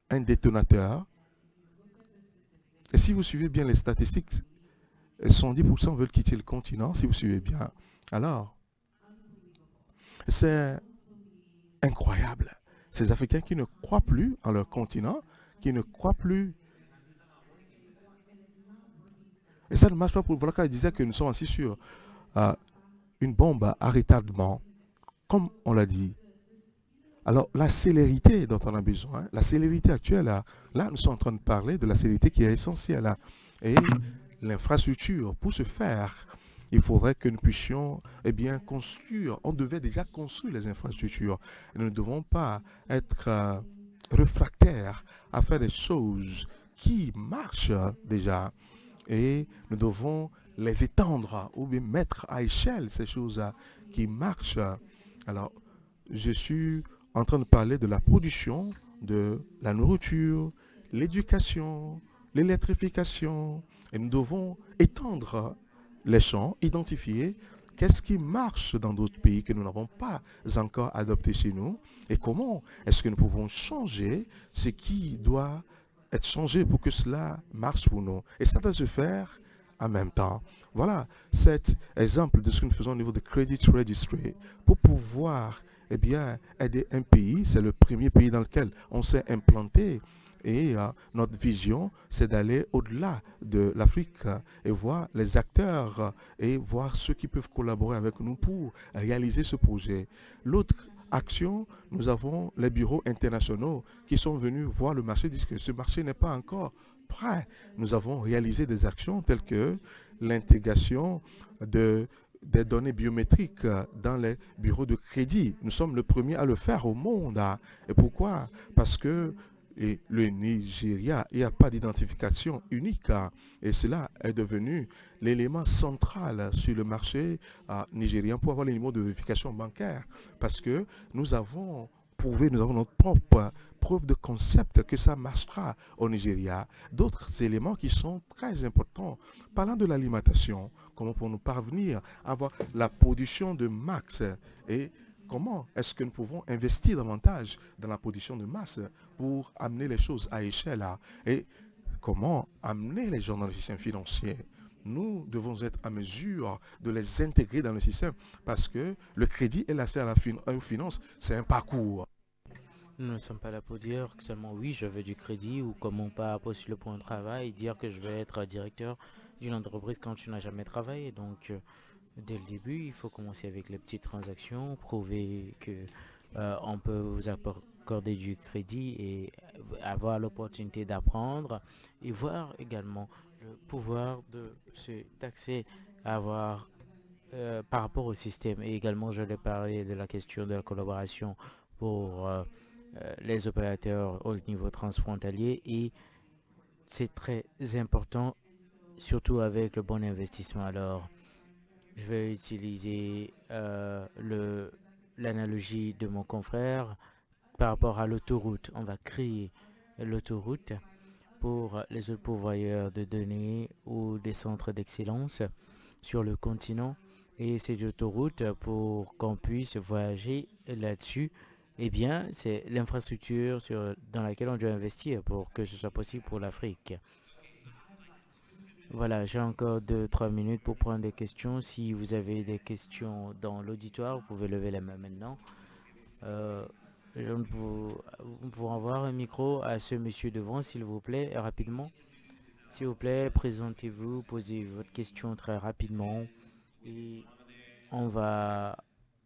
un détonateur. Et si vous suivez bien les statistiques, 110% veulent quitter le continent, si vous suivez bien. Alors, c'est incroyable. Ces Africains qui ne croient plus en leur continent, qui ne croient plus. Et ça ne marche pas pour Volcker. Il disait que nous sommes assis sur une bombe à retardement. Comme on l'a dit, Alors, la célérité dont on a besoin, la célérité actuelle, là, nous sommes en train de parler de la célérité qui est essentielle. Et l'infrastructure, pour ce faire, il faudrait que nous puissions construire. On devait déjà construire les infrastructures. Nous ne devons pas être réfractaires à faire des choses qui marchent déjà. Et nous devons les étendre ou bien mettre à échelle ces choses qui marchent. Alors, je suis en train de parler de la production de la nourriture, l'éducation, l'électrification. Et nous devons étendre les champs, identifier qu'est-ce qui marche dans d'autres pays que nous n'avons pas encore adopté chez nous et comment est-ce que nous pouvons changer ce qui doit être changé pour que cela marche pour nous. Et ça doit se faire en même temps. Voilà cet exemple de ce que nous faisons au niveau de Credit Registry pour pouvoir aider un pays. C'est le premier pays dans lequel on s'est implanté. Et notre vision, c'est d'aller au-delà de l'Afrique et voir les acteurs et voir ceux qui peuvent collaborer avec nous pour réaliser ce projet. L'autre action, nous avons les bureaux internationaux qui sont venus voir le marché, disent que ce marché n'est pas encore prêt. Nous avons réalisé des actions telles que l'intégration des données biométriques dans les bureaux de crédit. Nous sommes le premier à le faire au monde. Et pourquoi? Parce que le Nigeria, il n'y a pas d'identification unique. Et cela est devenu l'élément central sur le marché nigérien pour avoir les numéros de vérification bancaire. Parce que nous avons prouvé, nous avons notre propre preuve de concept que ça marchera au Nigeria. D'autres éléments qui sont très importants. Parlant de l'alimentation, comment pour nous parvenir à avoir la production de max et comment est-ce que nous pouvons investir davantage dans la production de masse pour amener les choses à échelle et comment amener les gens dans le système financier. Nous devons être à mesure de les intégrer dans le système parce que le crédit et l'accès à la finance, c'est un parcours. Nous ne sommes pas là pour dire que seulement oui, je veux du crédit ou comment pas postuler pour un travail, dire que je vais être directeur d'une entreprise quand tu n'as jamais travaillé. Donc, dès le début, il faut commencer avec les petites transactions, prouver que on peut vous accorder du crédit et avoir l'opportunité d'apprendre et voir également le pouvoir de se taxer, avoir par rapport au système. Et également, je vais parler de la question de la collaboration pour les opérateurs au niveau transfrontalier et c'est très important, surtout avec le bon investissement. Alors, je vais utiliser l'analogie de mon confrère par rapport à l'autoroute. On va créer l'autoroute pour les autres pourvoyeurs de données ou des centres d'excellence sur le continent. Et cette autoroute, pour qu'on puisse voyager là-dessus, eh bien, c'est l'infrastructure dans laquelle on doit investir pour que ce soit possible pour l'Afrique. Voilà, j'ai encore 2-3 minutes pour prendre des questions. Si vous avez des questions dans l'auditoire, vous pouvez lever la main maintenant. Vous renvoie un micro à ce monsieur devant, s'il vous plaît, rapidement. S'il vous plaît, présentez-vous, posez votre question très rapidement et on va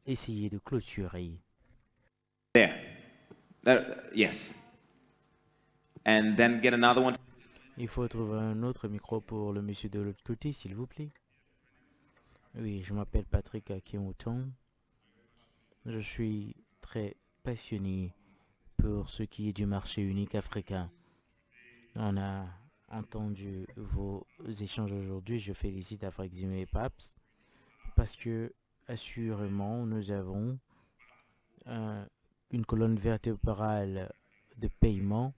essayer de clôturer. There. Yes. And then get another one. Il faut trouver un autre micro pour le monsieur de l'autre côté, s'il vous plaît. Oui, je m'appelle Patrick Akimouton. Je suis très passionné pour ce qui est du marché unique africain. On a entendu vos échanges aujourd'hui. Je félicite Afrexim et PAPS parce que, assurément, nous avons une colonne vertébrale de paiement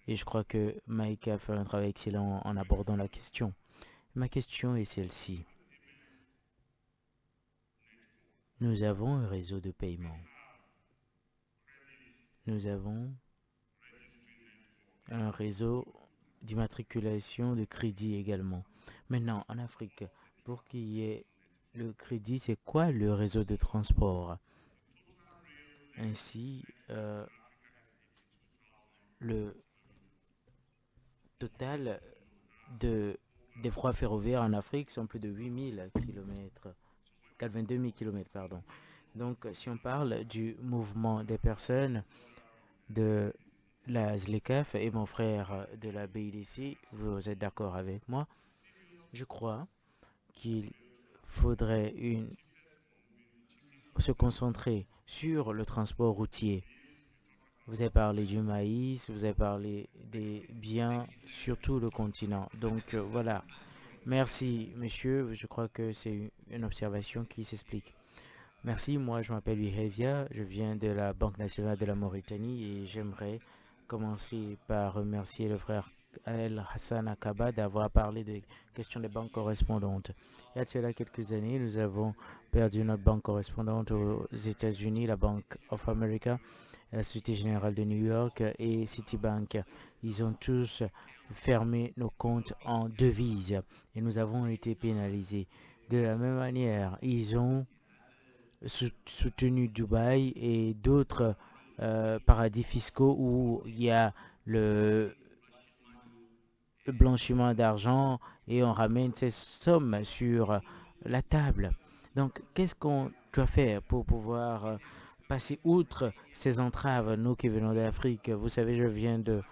et je crois que Mike a fait un travail excellent en abordant la question. Ma question est celle-ci. Nous avons un réseau de paiement. Nous avons un réseau d'immatriculation de crédit également. Maintenant, en Afrique, pour qu'il y ait le crédit, c'est quoi le réseau de transport? Ainsi, le total des voies ferroviaires en Afrique sont plus de 8000 km, 82 000 km, pardon. Donc, si on parle du mouvement des personnes de la ZLECAF et mon frère de la BIDC, vous êtes d'accord avec moi? Je crois qu'il faudrait se concentrer sur le transport routier. Vous avez parlé du maïs, vous avez parlé des biens sur tout le continent. Donc voilà. Merci, monsieur. Je crois que c'est une observation qui s'explique. Merci, moi je m'appelle Uhevia, je viens de la Banque nationale de la Mauritanie et j'aimerais commencer par remercier le frère El Hassan Akaba d'avoir parlé des questions des banques correspondantes. Il y a de cela quelques années, nous avons perdu notre banque correspondante aux États-Unis, la Bank of America, la Société Générale de New York et Citibank. Ils ont tous fermé nos comptes en devises et nous avons été pénalisés. De la même manière, ils ont soutenu Dubaï et d'autres paradis fiscaux où il y a le blanchiment d'argent et on ramène ces sommes sur la table. Donc, qu'est-ce qu'on doit faire pour pouvoir passer outre ces entraves, nous qui venons d'Afrique? Vous savez, je viens de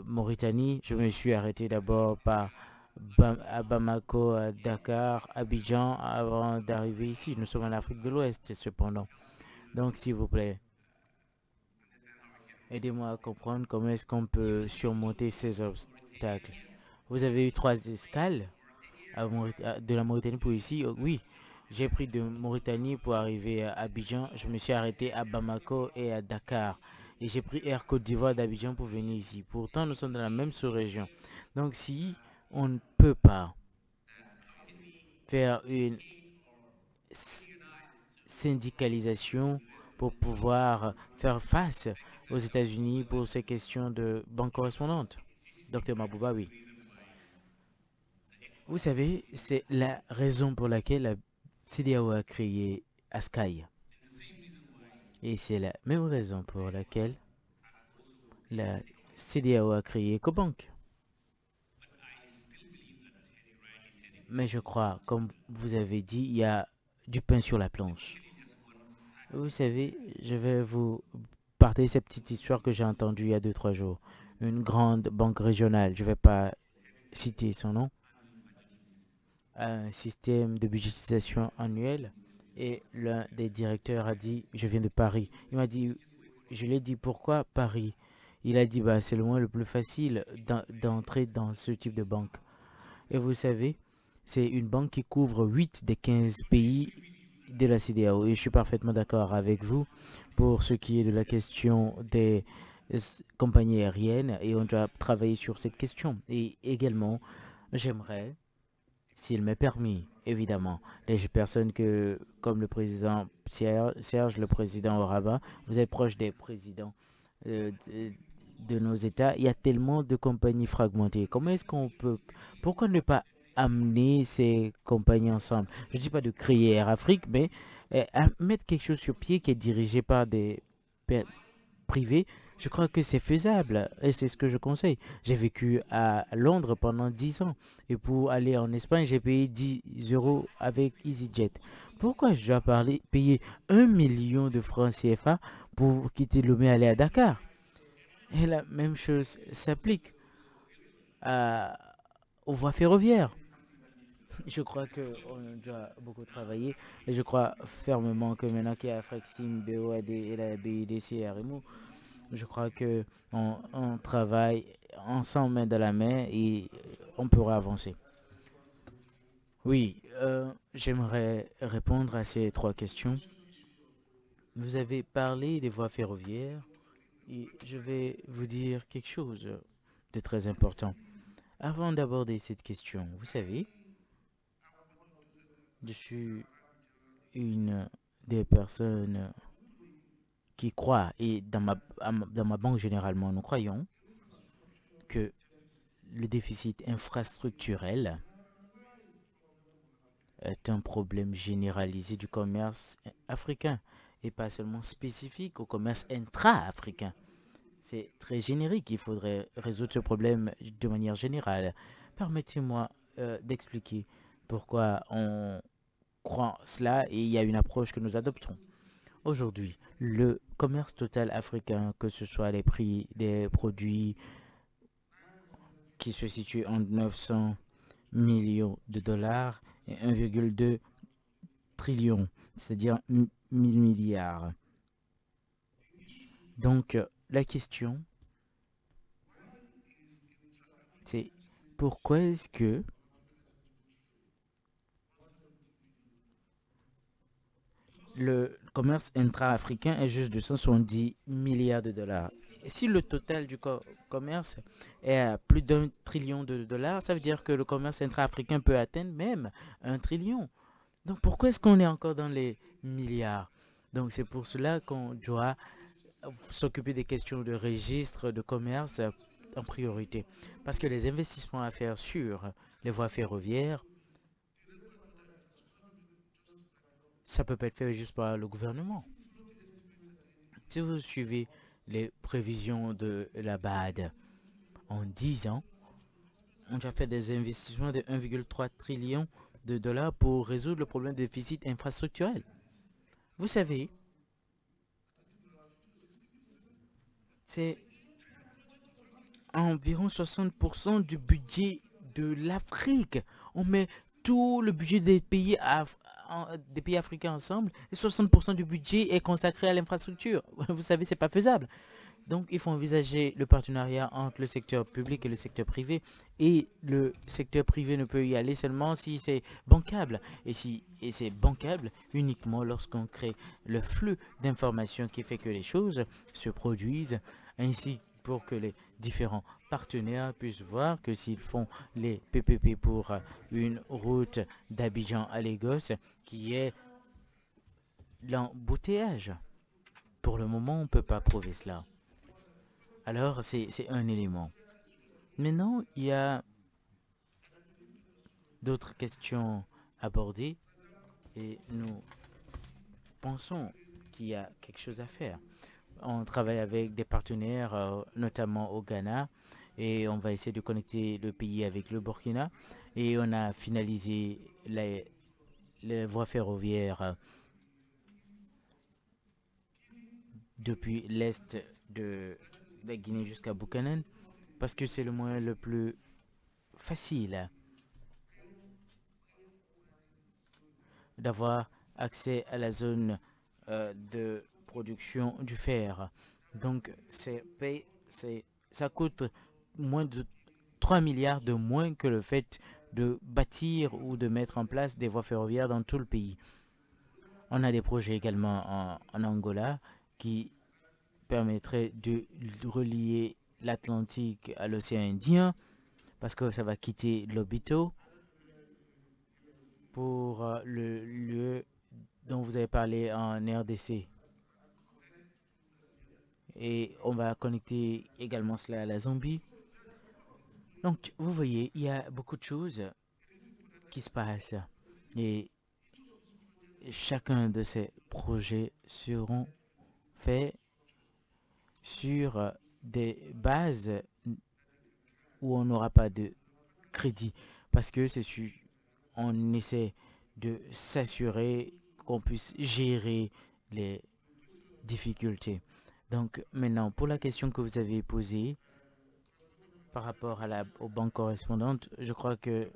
Mauritanie. Je me suis arrêté d'abord à Bamako, à Dakar, Abidjan, avant d'arriver ici. Nous sommes en Afrique de l'Ouest, cependant. Donc, s'il vous plaît, aidez-moi à comprendre comment est-ce qu'on peut surmonter ces obstacles. Vous avez eu 3 escales de la Mauritanie pour ici? Oh, oui, j'ai pris de Mauritanie pour arriver à Abidjan. Je me suis arrêté à Bamako et à Dakar. Et j'ai pris Air Côte d'Ivoire d'Abidjan pour venir ici. Pourtant, nous sommes dans la même sous-région. Donc, si on ne peut pas faire une syndicalisation pour pouvoir faire face aux États-Unis pour ces questions de banque correspondante. Docteur Mabouba, oui. Vous savez, c'est la raison pour laquelle la CEDEAO a créé ASCAI. Et c'est la même raison pour laquelle la CEDEAO a créé EcoBank. Mais je crois, comme vous avez dit, il y a du pain sur la planche. Vous savez, je vais vous partager cette petite histoire que j'ai entendue il y a 2-3 jours. Une grande banque régionale, je ne vais pas citer son nom, a un système de budgétisation annuel et l'un des directeurs a dit, je viens de Paris. Il m'a dit, je lui ai dit, pourquoi Paris? Il a dit, bah, c'est le moins le plus facile d'entrer dans ce type de banque. Et vous savez, c'est une banque qui couvre 8 des 15 pays de la CEDEAO. Et je suis parfaitement d'accord avec vous pour ce qui est de la question des compagnies aériennes et on doit travailler sur cette question. Et également, j'aimerais, s'il m'est permis, évidemment, les personnes comme le président Serge, le président Oraba, vous êtes proche des présidents de nos États, il y a tellement de compagnies fragmentées. Comment est-ce qu'on peut, pourquoi ne pas amener ces compagnies ensemble? Je ne dis pas de créer Air Afrique, mais mettre quelque chose sur pied qui est dirigé par des privés. Je crois que c'est faisable et c'est ce que je conseille. J'ai vécu à Londres pendant 10 ans et pour aller en Espagne, j'ai payé 10 euros avec EasyJet. Pourquoi je dois payer 1 million de francs CFA pour quitter Lomé et aller à Dakar? Et la même chose s'applique aux voies ferroviaires. Je crois qu'on doit beaucoup travailler et je crois fermement que maintenant qu'il y a Frexim, BOAD et la BIDC et RMO, je crois qu'on travaille ensemble main dans la main et on pourra avancer. Oui, j'aimerais répondre à ces 3 questions. Vous avez parlé des voies ferroviaires et je vais vous dire quelque chose de très important. Avant d'aborder cette question, vous savez, je suis une des personnes qui croient, et dans ma banque généralement, nous croyons que le déficit infrastructurel est un problème généralisé du commerce africain et pas seulement spécifique au commerce intra-africain. C'est très générique, il faudrait résoudre ce problème de manière générale. Permettez-moi d'expliquer pourquoi on croit cela et il y a une approche que nous adoptons. Aujourd'hui, le commerce total africain, que ce soit les prix des produits qui se situent entre 900 millions de dollars et 1,2 trillion, c'est-à-dire 1000 milliards. Donc, la question, c'est pourquoi est-ce que le commerce intra-africain est juste de 170 milliards de dollars? Et si le total du commerce est à plus d'1 trillion de dollars, ça veut dire que le commerce intra-africain peut atteindre même 1 trillion. Donc pourquoi est-ce qu'on est encore dans les milliards? Donc c'est pour cela qu'on doit s'occuper des questions de registre de commerce en priorité. Parce que les investissements à faire sur les voies ferroviaires, ça peut pas être fait juste par le gouvernement. Si vous suivez les prévisions de la BAD, en 10 ans, on a fait des investissements de 1,3 trillion de dollars pour résoudre le problème de déficit infrastructurel. Vous savez, c'est environ 60% du budget de l'Afrique. On met tout le budget des pays, africains ensemble et 60% du budget est consacré à l'infrastructure. Vous savez, c'est pas faisable. Donc, il faut envisager le partenariat entre le secteur public et le secteur privé. Et le secteur privé ne peut y aller seulement si c'est bancable. Et c'est bancable uniquement lorsqu'on crée le flux d'informations qui fait que les choses se produisent, ainsi pour que les différents partenaires puissent voir que s'ils font les PPP pour une route d'Abidjan à Lagos, qui est l'embouteillage. Pour le moment, on ne peut pas prouver cela. Alors, c'est un élément. Maintenant, il y a d'autres questions abordées et nous pensons qu'il y a quelque chose à faire. On travaille avec des partenaires, notamment au Ghana, et on va essayer de connecter le pays avec le Burkina. Et on a finalisé les voies ferroviaires depuis l'est de la Guinée jusqu'à Buchanan, parce que c'est le moyen le plus facile d'avoir accès à la zone de production du fer. Donc, ça coûte moins de 3 milliards de moins que le fait de bâtir ou de mettre en place des voies ferroviaires dans tout le pays. On a des projets également en Angola qui permettraient de relier l'Atlantique à l'océan Indien, parce que ça va quitter Lobito pour le lieu dont vous avez parlé en RDC. Et on va connecter également cela à la Zambie. Donc, vous voyez, il y a beaucoup de choses qui se passent. Et chacun de ces projets seront faits sur des bases où on n'aura pas de crédit. Parce que on essaie de s'assurer qu'on puisse gérer les difficultés. Donc maintenant, pour la question que vous avez posée par rapport aux banques correspondantes, je crois que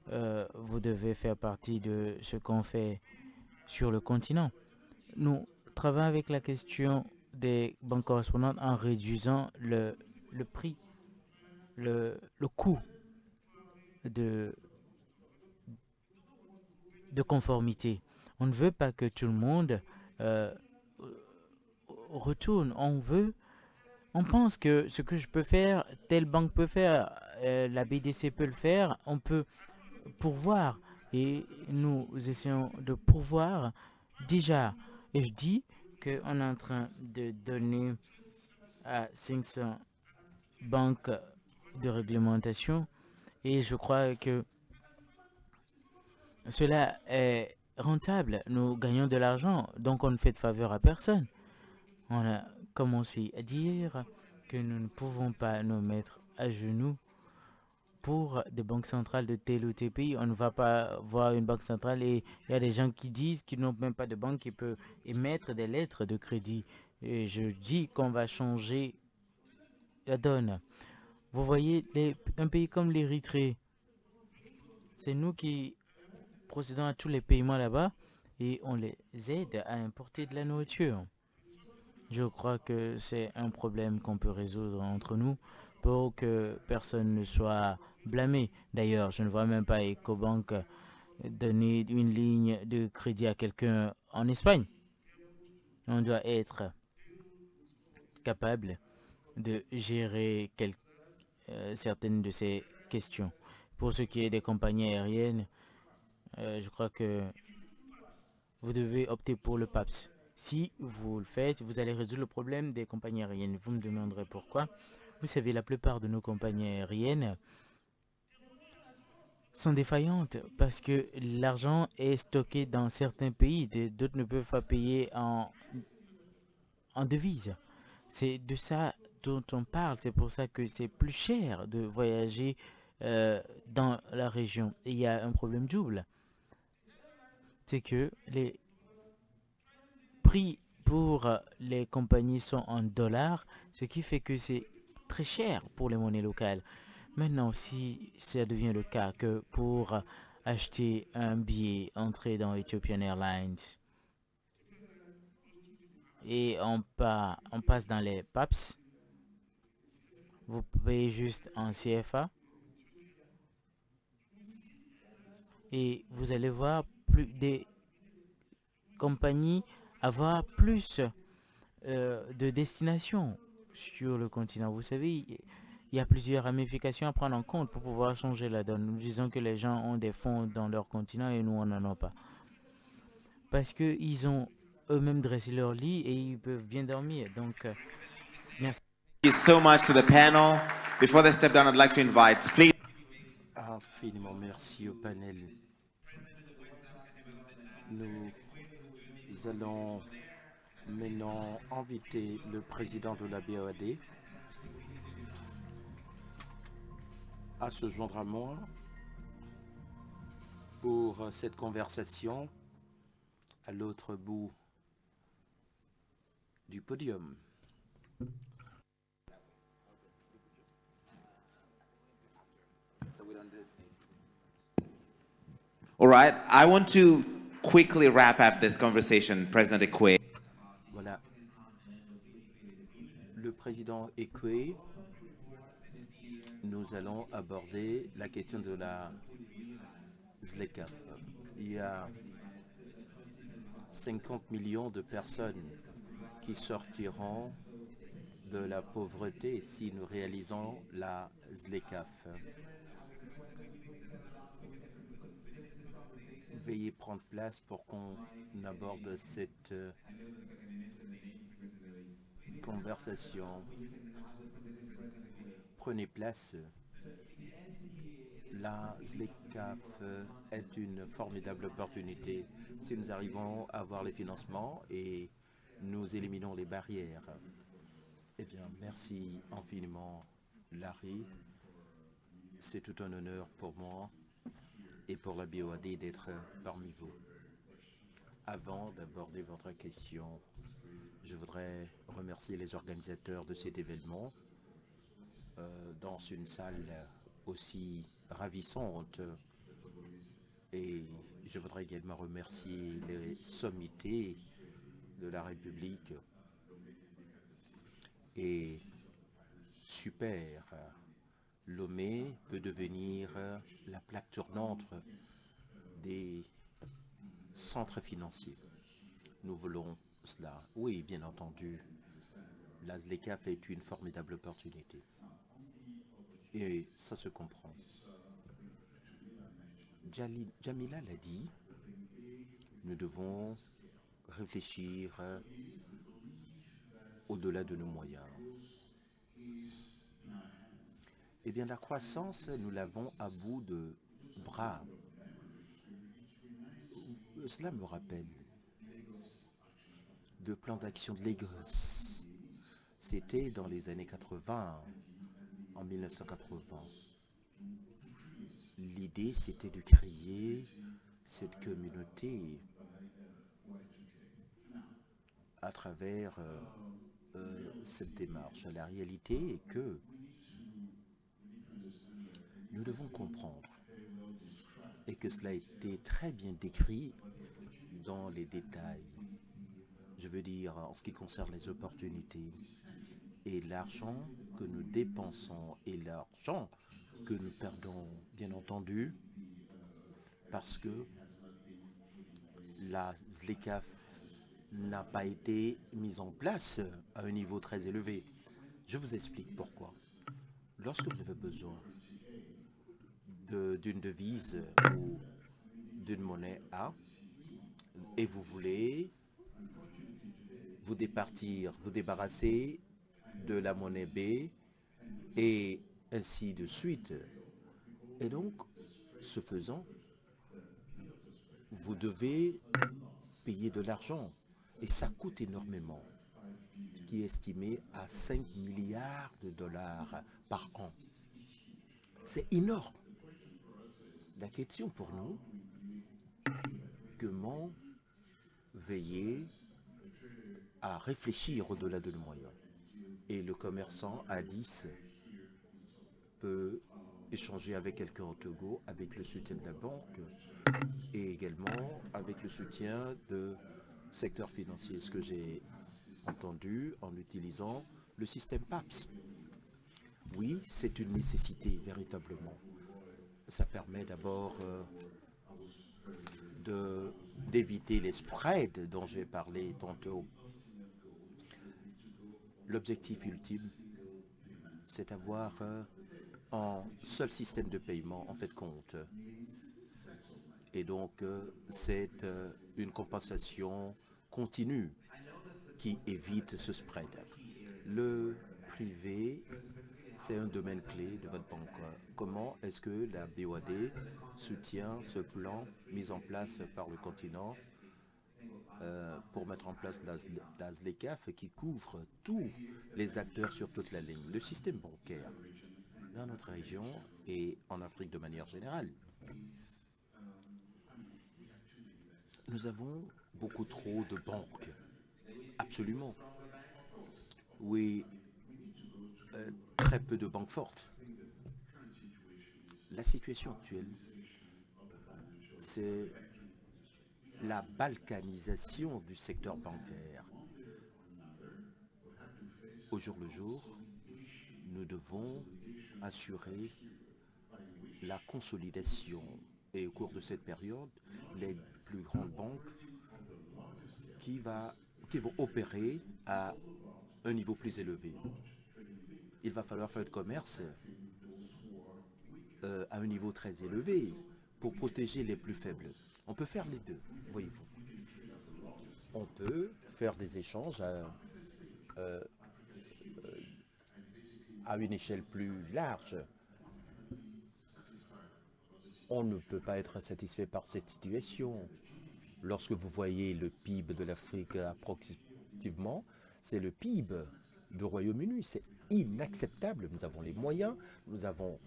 vous devez faire partie de ce qu'on fait sur le continent. Nous travaillons avec la question des banques correspondantes en réduisant le prix, le coût de conformité. On ne veut pas que tout le monde retourne. On pense que ce que je peux faire, telle banque peut faire, la BDC peut le faire, on peut pourvoir. Et nous essayons de pourvoir déjà. Et je dis qu'on est en train de donner à 500 banques de réglementation. Et je crois que cela est rentable. Nous gagnons de l'argent, donc on ne fait de faveur à personne. On a commencé à dire que nous ne pouvons pas nous mettre à genoux pour des banques centrales de tel ou tel pays. On ne va pas voir une banque centrale et il y a des gens qui disent qu'ils n'ont même pas de banque qui peut émettre des lettres de crédit. Et je dis qu'on va changer la donne. Vous voyez, un pays comme l'Érythrée, c'est nous qui procédons à tous les paiements là-bas et on les aide à importer de la nourriture. Je crois que c'est un problème qu'on peut résoudre entre nous pour que personne ne soit blâmé. D'ailleurs, je ne vois même pas EcoBank donner une ligne de crédit à quelqu'un en Espagne. On doit être capable de gérer certaines de ces questions. Pour ce qui est des compagnies aériennes, je crois que vous devez opter pour le PAPS. Si vous le faites, vous allez résoudre le problème des compagnies aériennes. Vous me demanderez pourquoi. Vous savez, la plupart de nos compagnies aériennes sont défaillantes parce que l'argent est stocké dans certains pays. D'autres ne peuvent pas payer en devises. C'est de ça dont on parle. C'est pour ça que c'est plus cher de voyager dans la région. Et il y a un problème double. C'est que les prix pour les compagnies sont en dollars, ce qui fait que c'est très cher pour les monnaies locales. Maintenant, si ça devient le cas que pour acheter un billet, entrer dans Ethiopian Airlines et on passe dans les PAPS, vous payez juste en CFA et vous allez voir plus des compagnies avoir plus de destinations sur le continent. Vous savez, il y a plusieurs ramifications à prendre en compte pour pouvoir changer la donne. Nous disons que les gens ont des fonds dans leur continent et nous, on n'en a pas. Parce qu'ils ont eux-mêmes dressé leur lit et ils peuvent bien dormir. Donc, merci. Thank you so much to the panel. Before they step down, I'd like to invite, please. Infiniment merci au panel. Nous allons maintenant inviter le président de la BOAD à se joindre à moi pour cette conversation à l'autre bout du podium. All right, I want to quickly wrap up this conversation, President Ekwe. Voilà. Le président Ekwe, nous allons aborder la question de la ZLECAf. Il y a 50 millions de personnes qui sortiront de la pauvreté si nous réalisons la ZLECAf. Veuillez prendre place pour qu'on aborde cette conversation. Prenez place. La ZLECAf est une formidable opportunité si nous arrivons à avoir les financements et nous éliminons les barrières. Eh bien, merci infiniment, Larry. C'est tout un honneur pour moi et pour la BOAD d'être parmi vous. Avant d'aborder votre question, je voudrais remercier les organisateurs de cet événement dans une salle aussi ravissante. Et je voudrais également remercier les sommités de la République et super. Lomé peut devenir la plaque tournante des centres financiers. Nous voulons cela. Oui, bien entendu, la ZLECAf est une formidable opportunité. Et ça se comprend. Jamila l'a dit, nous devons réfléchir au-delà de nos moyens. Eh bien, la croissance, nous l'avons à bout de bras. Cela me rappelle le plan d'action de Lagos. C'était dans les années 80, en 1980. L'idée, c'était de créer cette communauté à travers cette démarche. La réalité est que nous devons comprendre, et que cela a été très bien décrit dans les détails, je veux dire en ce qui concerne les opportunités et l'argent que nous dépensons et l'argent que nous perdons, bien entendu, parce que la ZLECAf n'a pas été mise en place à un niveau très élevé. Je vous explique pourquoi. Lorsque vous avez besoin d'une devise ou d'une monnaie A, et vous voulez vous débarrasser de la monnaie B, et ainsi de suite. Et donc, ce faisant, vous devez payer de l'argent. Et ça coûte énormément, qui est estimé à 5 milliards de dollars par an. C'est énorme. La question pour nous, comment veiller à réfléchir au-delà de nos moyens. Et le commerçant à 10 peut échanger avec quelqu'un au Togo, avec le soutien de la banque et également avec le soutien du secteur financier, ce que j'ai entendu en utilisant le système PAPS. Oui, c'est une nécessité véritablement. Ça permet d'abord d'éviter les spreads dont j'ai parlé tantôt. L'objectif ultime, c'est d'avoir un seul système de paiement en fait compte. Et donc, c'est une compensation continue qui évite ce spread. Le privé, c'est un domaine clé de votre banque. Comment est-ce que la BOAD soutient ce plan mis en place par le continent pour mettre en place la ZLECAf qui couvre tous les acteurs sur toute la ligne? Le système bancaire dans notre région et en Afrique de manière générale, nous avons beaucoup trop de banques. Absolument. Oui, très peu de banques fortes. La situation actuelle, c'est la balkanisation du secteur bancaire. Au jour le jour, nous devons assurer la consolidation. Et au cours de cette période, les plus grandes banques qui vont opérer à un niveau plus élevé. Il va falloir faire le commerce à un niveau très élevé pour protéger les plus faibles. On peut faire les deux, voyez-vous. On peut faire des échanges à une échelle plus large. On ne peut pas être satisfait par cette situation. Lorsque vous voyez le PIB de l'Afrique approximativement, c'est le PIB du Royaume-Uni. C'est inacceptable. Nous avons les moyens, nous avons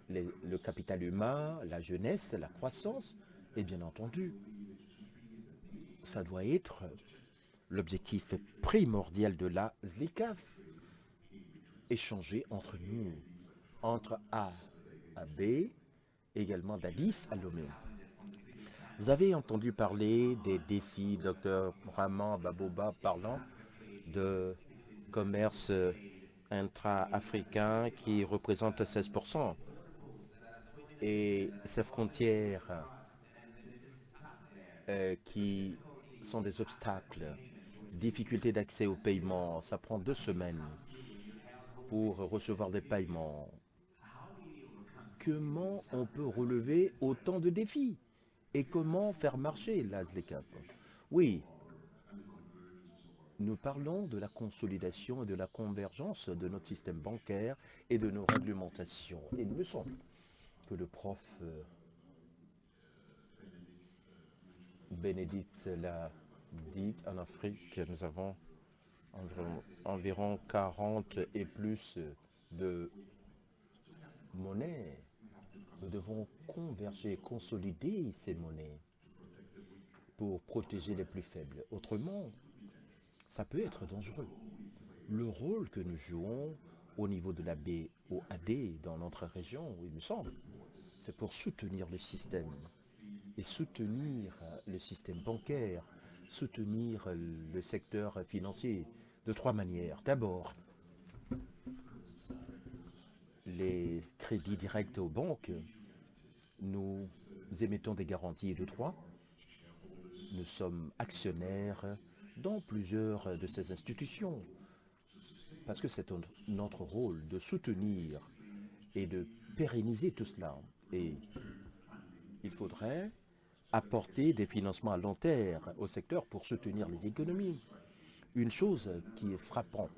le capital humain, la jeunesse, la croissance, et bien entendu, ça doit être l'objectif primordial de la ZLECAf. Échanger entre nous, entre A à B, également d'Addis à Lomé. Vous avez entendu parler des défis, Dr Raman Babouba parlant de commerce intra-africain qui représente 16%. Et ces frontières qui sont des obstacles, difficulté d'accès au paiement, ça prend 2 semaines pour recevoir des paiements. Comment on peut relever autant de défis? Et comment faire marcher la ZLECAf? Oui, nous parlons de la consolidation et de la convergence de notre système bancaire et de nos réglementations. Et il me semble que le prof Bénédicte l'a dit, en Afrique, nous avons environ 40 et plus de monnaies Nous devons converger, consolider ces monnaies pour protéger les plus faibles. Autrement, ça peut être dangereux. Le rôle que nous jouons au niveau de la BOAD dans notre région, il me semble, c'est pour soutenir le système et soutenir le système bancaire, soutenir le secteur financier de 3 manières. D'abord, les crédits directs aux banques, nous émettons des garanties de droit. Nous sommes actionnaires dans plusieurs de ces institutions parce que c'est notre rôle de soutenir et de pérenniser tout cela. Et il faudrait apporter des financements à long terme au secteur pour soutenir les économies. Une chose qui est frappante,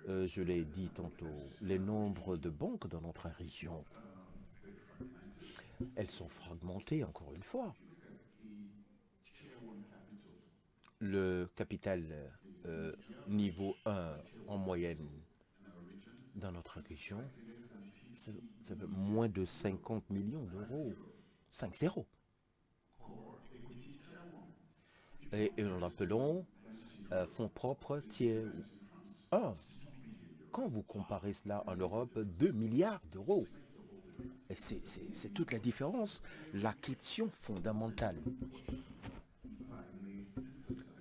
je l'ai dit tantôt, les nombres de banques dans notre région, elles sont fragmentées encore une fois. Le capital niveau 1 en moyenne dans notre région, c'est moins de 50 millions d'euros. 5-0. Et nous l'appelons fonds propres tiers 1. Quand vous comparez cela en Europe, 2 milliards d'euros. Et c'est toute la différence, la question fondamentale.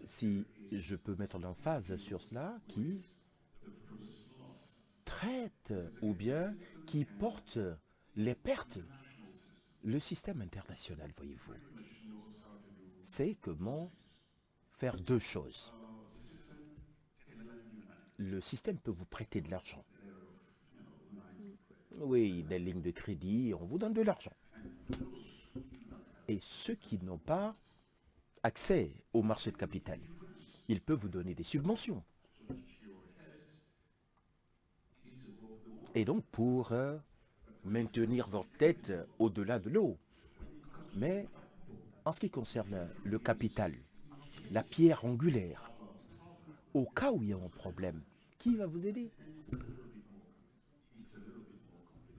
Si je peux mettre l'emphase sur cela, qui traite ou bien qui porte les pertes, le système international, voyez-vous, c'est comment faire deux choses. Le système peut vous prêter de l'argent. Oui, des lignes de crédit, on vous donne de l'argent. Et ceux qui n'ont pas accès au marché de capital, ils peuvent vous donner des subventions. Et donc pour maintenir votre tête au-delà de l'eau. Mais en ce qui concerne le capital, la pierre angulaire, au cas où il y a un problème, qui va vous aider?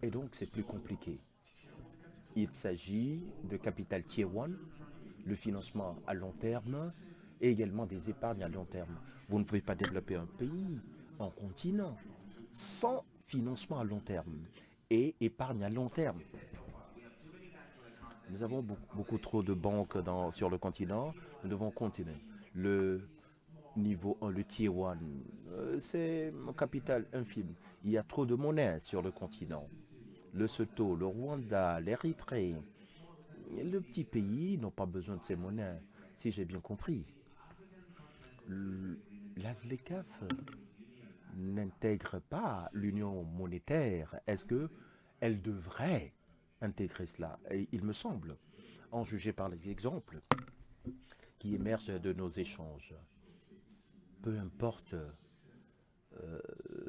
Et donc c'est plus compliqué. Il s'agit de capital tier 1, le financement à long terme et également des épargnes à long terme. Vous ne pouvez pas développer un pays, un continent, sans financement à long terme et épargne à long terme. Nous avons beaucoup trop de banques sur le continent, nous devons continuer. Le niveau 1, le tier 1, c'est un capital infime. Il y a trop de monnaie sur le continent. Le Lesotho, le Rwanda, l'Érythrée, le petit pays n'ont pas besoin de ces monnaies, si j'ai bien compris. La ZLECAf n'intègre pas l'union monétaire. Est-ce qu'elle devrait intégrer cela? Et il me semble, en juger par les exemples qui émergent de nos échanges, peu importe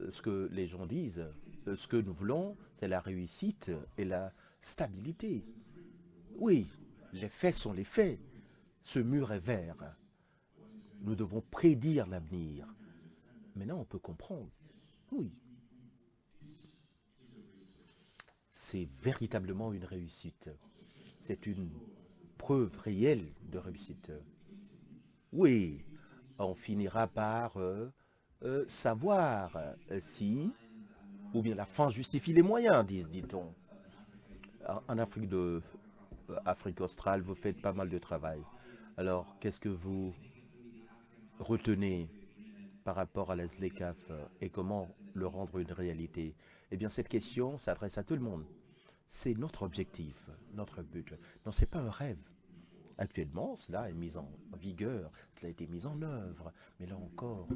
ce que les gens disent, ce que nous voulons, c'est la réussite et la stabilité. Oui, les faits sont les faits. Ce mur est vert. Nous devons prédire l'avenir. Maintenant, on peut comprendre. Oui. C'est véritablement une réussite. C'est une preuve réelle de réussite. Oui, on finira par savoir si, ou bien la fin justifie les moyens, dit-on. En Afrique australe, vous faites pas mal de travail. Alors, qu'est-ce que vous retenez par rapport à la ZLECAf et comment le rendre une réalité? Eh bien, cette question s'adresse à tout le monde. C'est notre objectif, notre but. Non, ce n'est pas un rêve. Actuellement, cela est mis en vigueur, cela a été mis en œuvre. Mais là encore,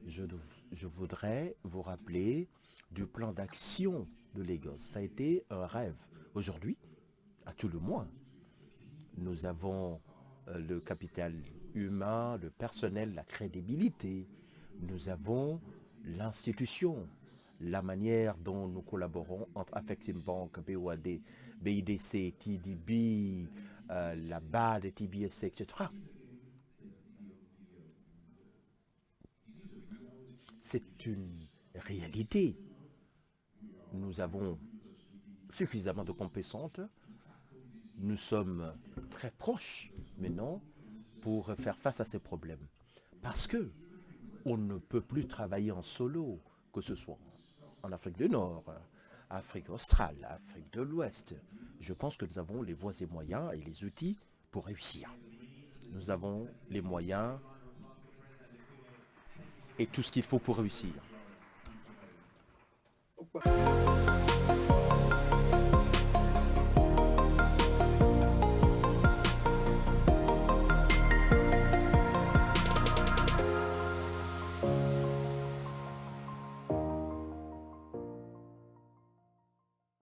je voudrais vous rappeler du plan d'action de Lagos. Ça a été un rêve. Aujourd'hui, à tout le moins, nous avons le capital humain, le personnel, la crédibilité. Nous avons l'institution, la manière dont nous collaborons entre Afreximbank, BOAD, BIDC, TDB, la BAD, TBS, etc. C'est une réalité. Nous avons suffisamment de compétences. Nous sommes très proches maintenant pour faire face à ces problèmes. Parce que on ne peut plus travailler en solo, que ce soit en Afrique du Nord, Afrique australe, Afrique de l'Ouest. Je pense que nous avons les voies et moyens et les outils pour réussir. Nous avons les moyens et tout ce qu'il faut pour réussir.